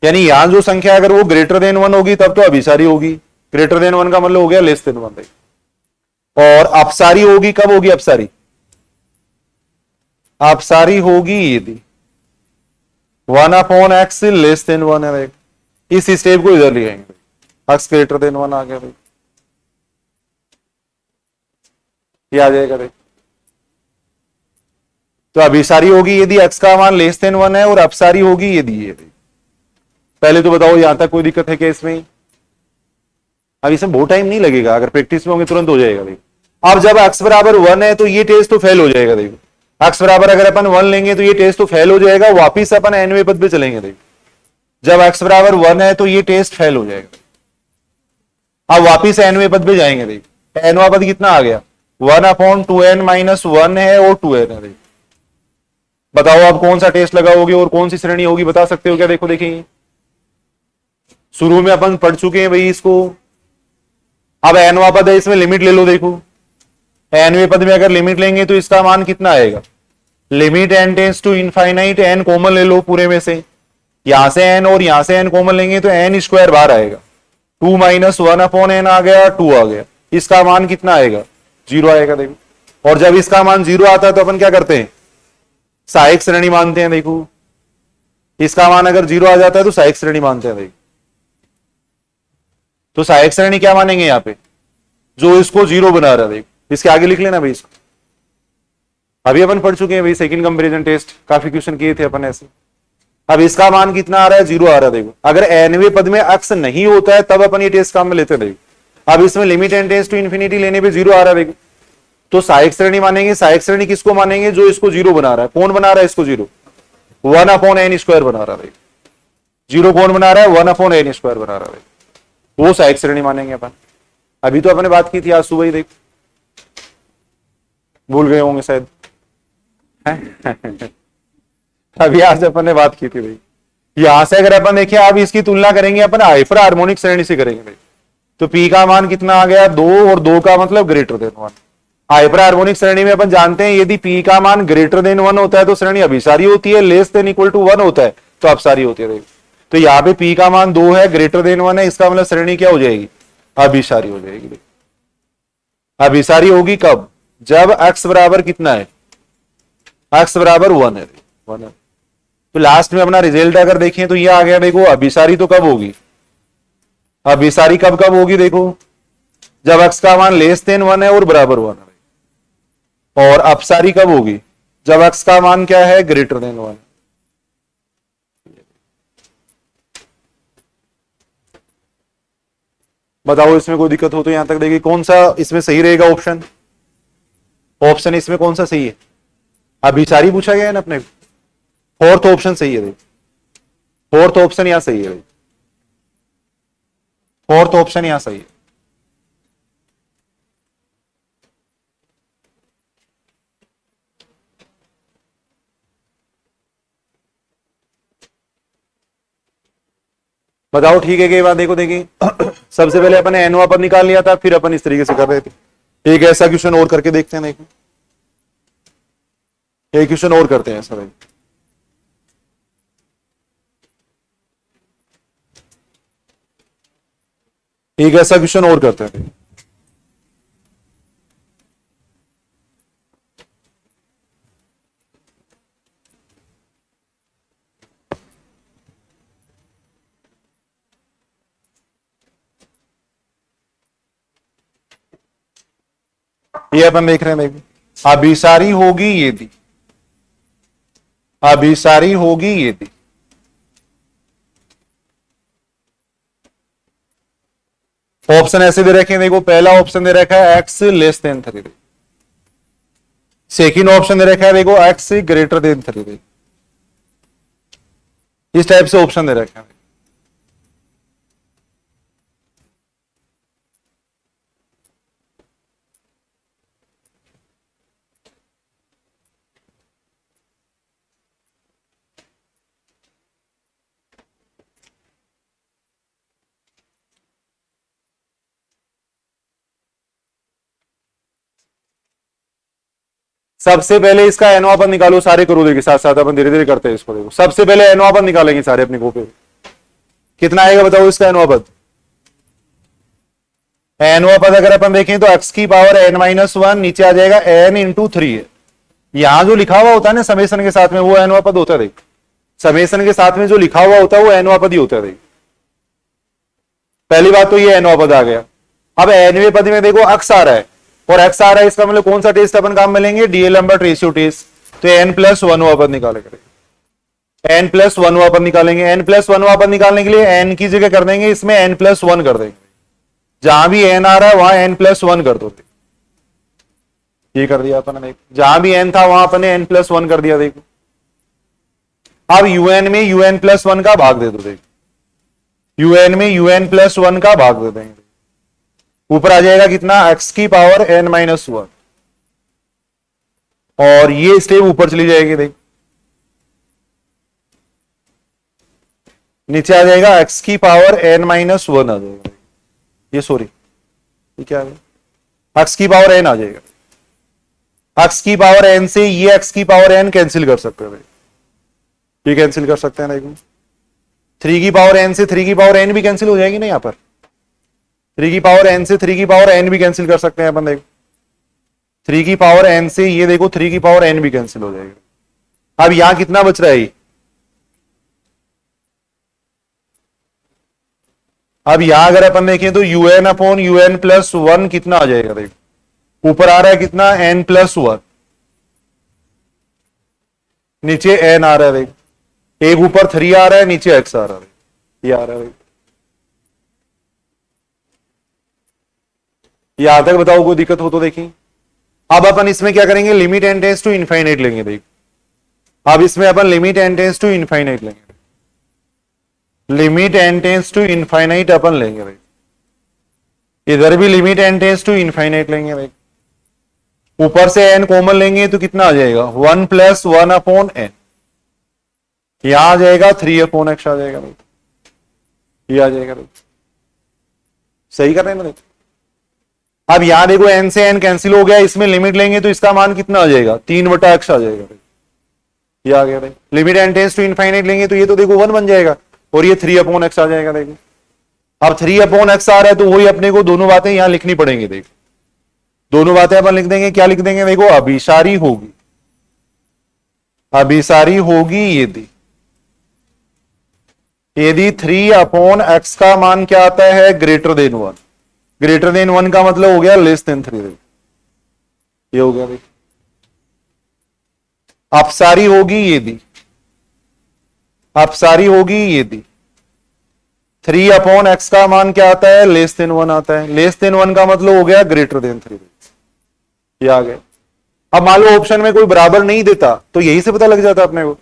यानी यहां जो संख्या अगर वो ग्रेटर देन 1 होगी तब तो अभिसारी होगी, ग्रेटर देन 1 का मतलब हो गया लेस देन 1, और अपसारी होगी कब होगी, अपसारी अपसारी होगी यदि 1 अपॉन x लेस देन 1 है, इस स्टेप को इधर ले आएंगे, x ग्रेटर देन 1 आ गया, भाई ये आ जाएगा, भाई तो अभिसारी होगी यदि x का मान लेस देन 1 है और अपसारी होगी यदि ये, पहले तो बताओ यहां तक कोई दिक्कत है क्या इसमें, अब इसमें बहुत टाइम नहीं लगेगा, अगर प्रैक्टिस में होंगे तुरंत हो जाएगा, देखो अब जब x बराबर 1 है तो ये टेस्ट तो फेल हो जाएगा, देखो x बराबर अगर अपन 1 लेंगे तो ये टेस्ट तो फेल हो जाएगा, वापिस अपन एनवे पद पे चलेंगे, देखो जब x बराबर 1 है तो ये टेस्ट फेल हो जाएगा। अब वापिस एनवे पद पे जाएंगे, देखो एनवा पद कितना आ गया, 1 अपॉन 2n माइनस वन है और 2n है, बताओ आप कौन सा टेस्ट लगाओगे और कौन सी श्रेणी होगी, बता सकते हो क्या? देखो देखिए, शुरू में अपन पढ़ चुके हैं भाई इसको। अब एनवा पद है, इसमें लिमिट ले लो। देखो एनवे पद में अगर लिमिट लेंगे तो इसका मान कितना आएगा? Limit N tends to infinite, n common ले लो पूरे में से, यहां से एन और यहां से एन कॉमन लेंगे तो एन स्क्वायर बाहर आएगा, 2 माइनस 1 अपॉन एन आ गया, 2 आ गया। इसका मान कितना आएगा? 0 आएगा। देखो, और जब इसका मान 0 आता है तो अपन क्या करते हैं? सहायक श्रेणी मानते हैं। देखो इसका मान अगर 0 आ जाता है तो सहायक श्रेणी मानते हैं। देखो तो सहायक श्रेणी क्या मानेंगे यहाँ पे? जो इसको 0 बना रहा है। देखो इसके आगे लिख लेना भाई इसको, अभी अपन पढ़ चुके हैं भाई, सेकंड कंपैरिजन टेस्ट काफी क्वेश्चन किए थे अपन ऐसे। अब इसका मान कितना आ रहा है? 0 आ रहा है। देखो अगर एनवे पद में अक्स नहीं होता है तब अपन ये टेस्ट काम में लेते हैं। देखो अब इसमें limit N tends to infinity लेने पे 0 आ रहा है। देखो तो सहायक श्रेणी मानेंगे। सहायक श्रेणी किसको मानेंगे? जो इसको 0 बना रहा है। कौन बना रहा है इसको 0? 1 अपॉन एन स्क्वायर बना रहा है। 0 कौन बना रहा है? 1 अपॉन एन स्क्वायर बना रहा है, वो सहायक श्रेणी मानेंगे अपन। अभी तो अपने बात की थी आज सुबह ही, देख भूल गए होंगे शायद। अभी आज अपन ने बात की थी भाई। यहां से अगर अपन देखिए, अब इसकी तुलना करेंगे अपन हाइपर हार्मोनिक श्रेणी से करेंगे भाई, तो पी का मान कितना आ गया? 2, और 2 का मतलब ग्रेटर देन 1। हाइपर हार्मोनिक श्रेणी में अपन जानते हैं यदि पी का मान ग्रेटर देन 1 होता है तो श्रेणी अभिसारी होती है, लेस देन इक्वल टू 1 होता है तो अपसारी होती है। तो यहाँ पे पी का मान 2 है, ग्रेटर देन 1 है, इसका मतलब श्रेणी क्या हो जाएगी? अभिसारी हो जाएगी। अभिसारी होगी कब? जब x बराबर कितना है? x बराबर 1 है। 1 है। तो लास्ट में अपना रिजल्ट अगर देखें तो ये आ गया। देखो अभिसारी तो कब होगी? अभिसारी कब कब होगी? देखो जब x का मान लेस देन 1 है और बराबर 1 है। और अपसारी कब होगी? जब x का मान क्या है? Greater than 1। बताओ इसमें कोई दिक्कत हो तो यहां तक देखिए, कौन सा इसमें सही रहेगा ऑप्शन? ऑप्शन इसमें कौन सा सही है? अभिसारी पूछा गया है ना अपने। फोर्थ ऑप्शन सही है। फोर्थ ऑप्शन यहां सही है। फोर्थ ऑप्शन यहां सही है। बताओ ठीक है कि बात? देखो देखिए सबसे पहले अपन ने एनवा पर निकाल लिया था, फिर अपन इस तरीके से कर रहे थे। एक ऐसा क्वेश्चन और करके देखते हैं। देखो एक क्वेश्चन और करते हैं ऐसा। एक ऐसा क्वेश्चन और करते हैं। ये अपन देख रहे हैं। देखो अभिसारी होगी यदि, अभिसारी होगी यदि ऑप्शन ऐसे दे रखे हैं। देखो पहला ऑप्शन दे रखा है x less than 3। Second option दे रखा है देखो x ग्रेटर देन 3। इस टाइप से ऑप्शन दे रखा है। सबसे पहले इसका एनवा पद निकालो, सारे करो। देखिए साथ साथ अपन धीरे धीरे करते हैं इसको। देखो सबसे पहले एनवा पद निकालेंगे सारे अपनी कॉपी। कितना आएगा बताओ इसका एनवा पद? एनवा पद अगर अपन देखें तो x की पावर n-1 नीचे आ जाएगा n इंटू 3 है। यहां जो लिखा हुआ होता है ना समेशन के साथ में, वो एनवा पद होता है। देख समेशन के साथ में जो लिखा हुआ होता है वो एनवा पद ही होता है। देख पहली बात तो ये एनवा पद आ गया। अब एनवे पद में देखो x आ रहा है और x आ रहा है, इसका मतलब कौन सा टेस्ट अपन काम में लेंगे? D'Alembert ratio test. तो n+1 पद निकालेंगे। n+1 पद निकालेंगे। n+1 पद निकालने के लिए n की जगह कर देंगे इसमें n+1 कर देंगे। जहां भी n आ रहा है वहां n+1 कर दो। ये कर दिया अपन ने। जहां भी n था वहां अपन ने n+1 कर दिया। देखो अब un में un+1 का भाग दे दो। देखो un में un+1 का भाग दे देंगे। ऊपर आ जाएगा कितना? x की पावर n-1। और ये स्टेप ऊपर चली जाएगी। देख नीचे आ जाएगा x की पावर n माइनस 1 आ जाएगा, ये सॉरी ये क्या है, x की पावर n आ जाएगा। x की पावर n से ये x की पावर n कैंसिल कर सकते हैं भाई, ये कैंसिल कर सकते हैं। देखो 3 की पावर n से 3 की पावर n भी कैंसिल हो जाएगी ना, यहां पर 3 की पावर n से 3 की पावर n भी कैंसिल कर सकते हैं अपन। देखो 3 की पावर n से ये देखो 3 की पावर n भी कैंसिल हो जाएगा। अब यहां कितना बच रहा है, अब यहां अगर अपन देखें तो un अपॉन un प्लस 1 कितना आ जाएगा, देखो ऊपर आ रहा है कितना n प्लस 1, नीचे n आ रहा है, देखो एक ऊपर 3 आ रहा है, नीचे x आ रहा है, ये आ रहा है। यहां तक बताओ कोई दिक्कत हो तो देखिए। अब अपन इसमें क्या करेंगे, limit n tends to infinite लेंगे। देखो अब इसमें अपन limit n tends to infinite लेंगे, limit n tends to infinite अपन लेंगे भाई, इधर भी limit n tends to infinite लेंगे भाई। ऊपर से n कॉमन लेंगे तो कितना आ जाएगा 1 प्लस 1 अपॉन n, यहां आ जाएगा 3 अपॉन x आ जाएगा भाई, ये आ जाएगा भाई। सही कर रहे हैं ना। अब यहां देखो n से n कैंसिल हो गया, इसमें लिमिट लेंगे तो इसका मान कितना आ जाएगा 3 बटा x आ जाएगा भाई, ये आ गया भाई। Limit n tends to infinite लेंगे तो ये तो देखो 1 बन जाएगा और ये 3 अपॉन x आ जाएगा। देखो अब 3 अपॉन x आ रहा है तो वही अपने को दोनों बातें यहां लिखनी पड़ेंगी। देखो दोनों बातें अपन लिख देंगे, क्या लिख देंगे, देखो अभिसारी होगी, अभिसारी होगी यदि 3 अपॉन x का मान क्या आता है ग्रेटर देन 1, ग्रेटर देन 1 का मतलब हो गया लेस देन 3, ये हो गया भाई। अपसारी होगी यदि, अपसारी होगी यदि 3 अपॉन x का मान क्या आता है लेस देन 1 आता है, लेस देन 1 का मतलब हो गया ग्रेटर देन 3, ये आ गया। अब मान लो ऑप्शन में कोई बराबर नहीं देता तो यही से पता लग जाता अपने को,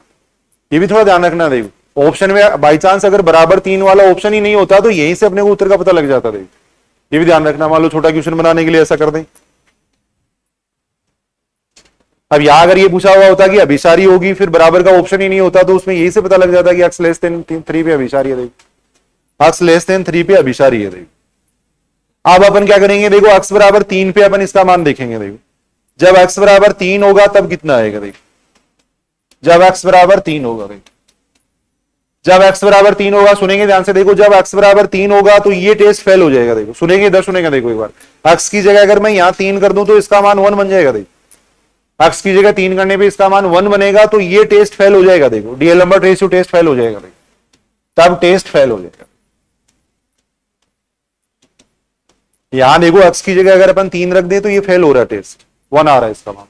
ये भी थोड़ा ध्यान रखना। देखो ऑप्शन में बाई चांस अगर बराबर 3 वाला ऑप्शन ही नहीं होता तो यहीं से अपने को उत्तर का पता लग जाता। देखो ये भी ध्यान रखना, मान लो छोटा क्वेश्चन बनाने के लिए ऐसा कर दें। अब यहां अगर ये पूछा हुआ होता कि अभिसारी होगी फिर बराबर का ऑप्शन ही नहीं होता तो उसमें यही से पता लग जाता कि x लेस देन 3 पे अभिसारी है। देखो x लेस देन 3 पे अभिसारी है। देखो अब अपन क्या करेंगे, देखो x बराबर 3 पे अपन इसका मान देखेंगे। देखो जब x बराबर 3 होगा तब कितना आएगा, देखो जब x बराबर 3 होगा, देखो जब x बराबर 3 होगा, सुनेंगे ध्यान से। देखो जब x बराबर 3 होगा तो ये टेस्ट फेल हो जाएगा। देखो सुनेंगे, इधर सुनेंगे। देखो एक बार x की जगह अगर मैं यहां 3 कर दूं तो इसका मान 1 बन जाएगा। देखो x की जगह 3 करने पे इसका मान 1 बनेगा तो ये टेस्ट फेल हो जाएगा। देखो D'Alembert ratio test fail हो जाएगा। देखो तब टेस्ट फेल हो जाएगा। यहां देखो x की जगह अगर अपन 3 रख दें तो ये फेल हो रहा है, टेस्ट 1 आ रहा है इसका मान।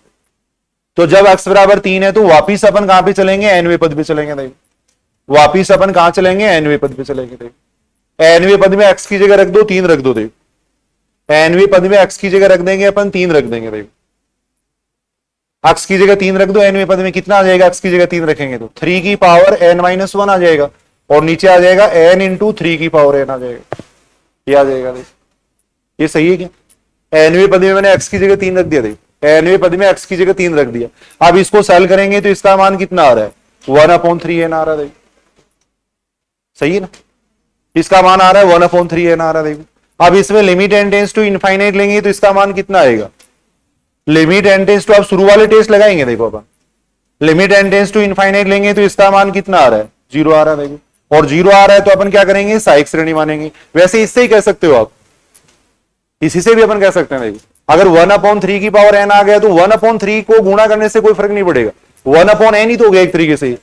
तो जब x बराबर 3 है तो वापिस अपन कहां पे चलेंगे, nवें पद पे चलेंगे। देखो वापिस अपन कहां चलेंगे, nवें पद पे चलेंगे। देखो nवें पद में x की जगह रख दो 3 रख दो। देखो nवें पद में x की जगह रख देंगे अपन 3 रख देंगे। देखो x की जगह 3 रख दो, nवें पद में कितना आ जाएगा, x की जगह 3 रखेंगे तो 3 की पावर n माइनस 1 आ जाएगा और नीचे आ जाएगा n इंटू 3 की पावर n आ जाएगा, ये आ जाएगा। देखो ये सही है क्या, nवें पद में मैंने x की जगह 3 रख दिया। देखो nवें पद में x की जगह 3 रख दिया। अब इसको सॉल्व करेंगे तो इसका मान कितना आ रहा है 1/3n आ रहा है। देखो सही है ना, इसका मान आ रहा है 1/3n आ रहा है। देखो अब इसमें limit n tends to infinite लेंगे तो इसका मान कितना आएगा, लिमिट n टेंड्स टू, अब शुरू वाले टेस्ट लगाएंगे। देखो अपन limit n tends to infinite लेंगे तो इसका मान कितना आ रहा है 0 आ रहा है। देखो और 0 आ रहा है तो अपन क्या करेंगे, सहायक श्रेणी मानेंगे। वैसे इससे ही कह सकते हो आप, इसी से भी अपन कह सकते हैं। देखो अगर 1/3 की पावर n आ गया तो 1/3 को गुणा करने से कोई फर्क नहीं पड़ेगा, 1/n ही तो हो गया एक तरीके से।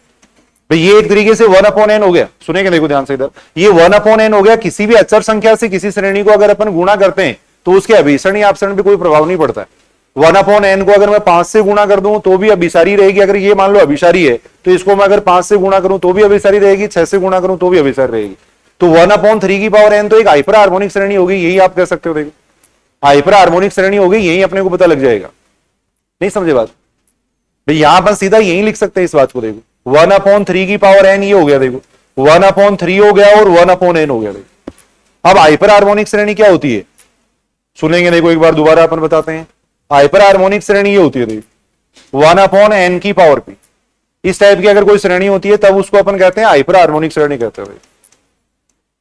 भाई ये एक तरीके से 1/n हो गया। सुनेंगे देखो ध्यान से, इधर ये 1/n हो गया। किसी भी अचर संख्या से किसी श्रेणी को अगर अपन गुणा करते हैं तो उसके अभिसरण या अपसरण पे कोई प्रभाव नहीं पड़ता है। 1/n को अगर मैं 5 से गुणा कर दूं तो भी अभिसारी रहेगी। अगर ये मान लो अभिसारी है तो इसको मैं अगर 5 से गुणा करूं तो भी अभिसारी रहेगी, 6 से गुणा करूं तो भी अभिसारी रहेगी। तो 1/3 की पावर n तो एक हाइपर हार्मोनिक श्रेणी होगी, यही आप कह सकते हो। देखो हाइपर हार्मोनिक श्रेणी होगी, यही अपने को पता लग जाएगा। नहीं समझे बात भाई, यहां पर सीधा यही लिख सकते हैं इस बात को। देखो 1/3 की पावर n ये हो गया। देखो 1/3 हो गया और 1/n हो गया। देखो अब हाइपर हार्मोनिक श्रेणी क्या होती है, सुनेंगे। देखो एक बार दोबारा अपन बताते हैं। हाइपर हार्मोनिक श्रेणी ये होती है, देखो 1/n की पावर p। इस टाइप की अगर कोई श्रेणी होती है तब उसको अपन कहते हैं हाइपर हार्मोनिक श्रेणी कहते हैं।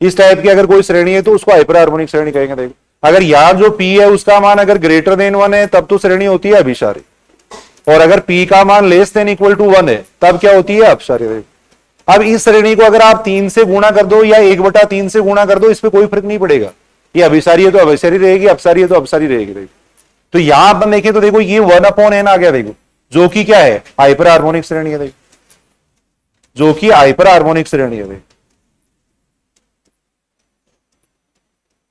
इस टाइप की अगर कोई श्रेणी है तो उसको हाइपर हार्मोनिक श्रेणी कहेंगे। देखो अगर यार जो P है उसका मान अगर ग्रेटर देन 1 है तब तो श्रेणी होती है अभिसारी, और अगर P का मान लेस देन इक्वल टू 1 है तब क्या होती है अपसारी। देखो अब इस श्रेणी को अगर आप 3 से गुणा कर दो या 1/3 से गुणा कर दो, इस पे कोई फर्क नहीं पड़ेगा, ये अभिसारी है तो अभिसारी रहेगी, अपसारी है तो अपसारी रहेगी। देखो तो यहां अपन देखें तो देखो ये 1/n आ गया, देखो जो कि क्या है हाइपर हार्मोनिक श्रेणी है। देखो जो कि हाइपर हार्मोनिक श्रेणी है, देखो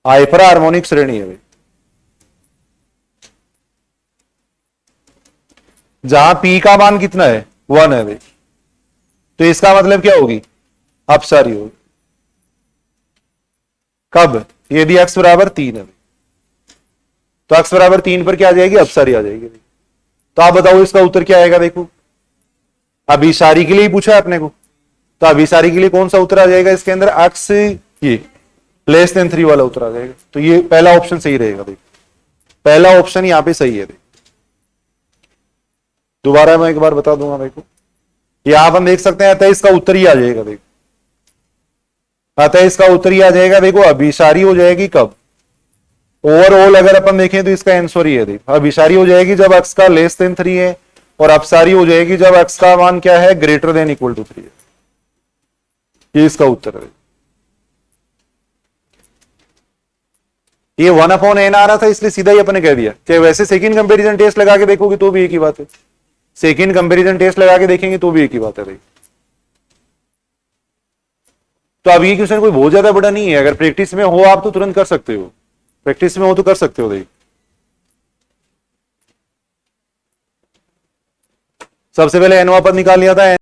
हाइपर हार्मोनिक श्रेणी है। जहां P का मान कितना है 1 है, देखो तो इसका मतलब क्या होगी अपसारी होगी। कब? यदि x बराबर 3 है तो x बराबर 3 पर क्या आ जाएगी अपसारी आ जाएगी। तो आप बताओ इसका उत्तर क्या आएगा। देखो अभिसारी के लिए ही पूछा है अपने को, तो अभिसारी के लिए कौन सा उत्तर आ जाएगा इसके अंदर, x ये लेस देन 3 वाला उत्तर आ जाएगा। तो ये पहला ऑप्शन सही रहेगा। देखो पहला ऑप्शन यहां पे सही है। देखो दोबारा मैं एक बार बता दूंगा। देखो यहां हम देख सकते हैं अतः इसका उत्तर ही आ जाएगा। देखो अतः इसका उत्तर ही आ जाएगा। देखो अभिसारी हो जाएगी कब, ओवरऑल अगर अपन देखें तो इसका आंसर ही है। देखो अभिसारी हो जाएगी जब x का लेस देन 3 है, और अपसारी हो जाएगी जब x का मान क्या है ग्रेटर देन इक्वल टू 3 है। ये इसका उत्तर है। ये 1/n आ रहा था इसलिए सीधा ही अपने कह दिया कि वैसे सेकंड कंपैरिजन टेस्ट लगा के देखोगे तो भी एक ही बात है, सेकंड कंपैरिजन टेस्ट लगा के देखेंगे तो भी एक ही बात है। भाई तो अब ये क्वेश्चन कोई बहुत ज्यादा बड़ा नहीं है, अगर प्रैक्टिस में हो आप तो तुरंत कर सकते हो, प्रैक्टिस में हो तो कर सकते हो। देखिए सबसे पहले एनवा पद निकाल लिया था,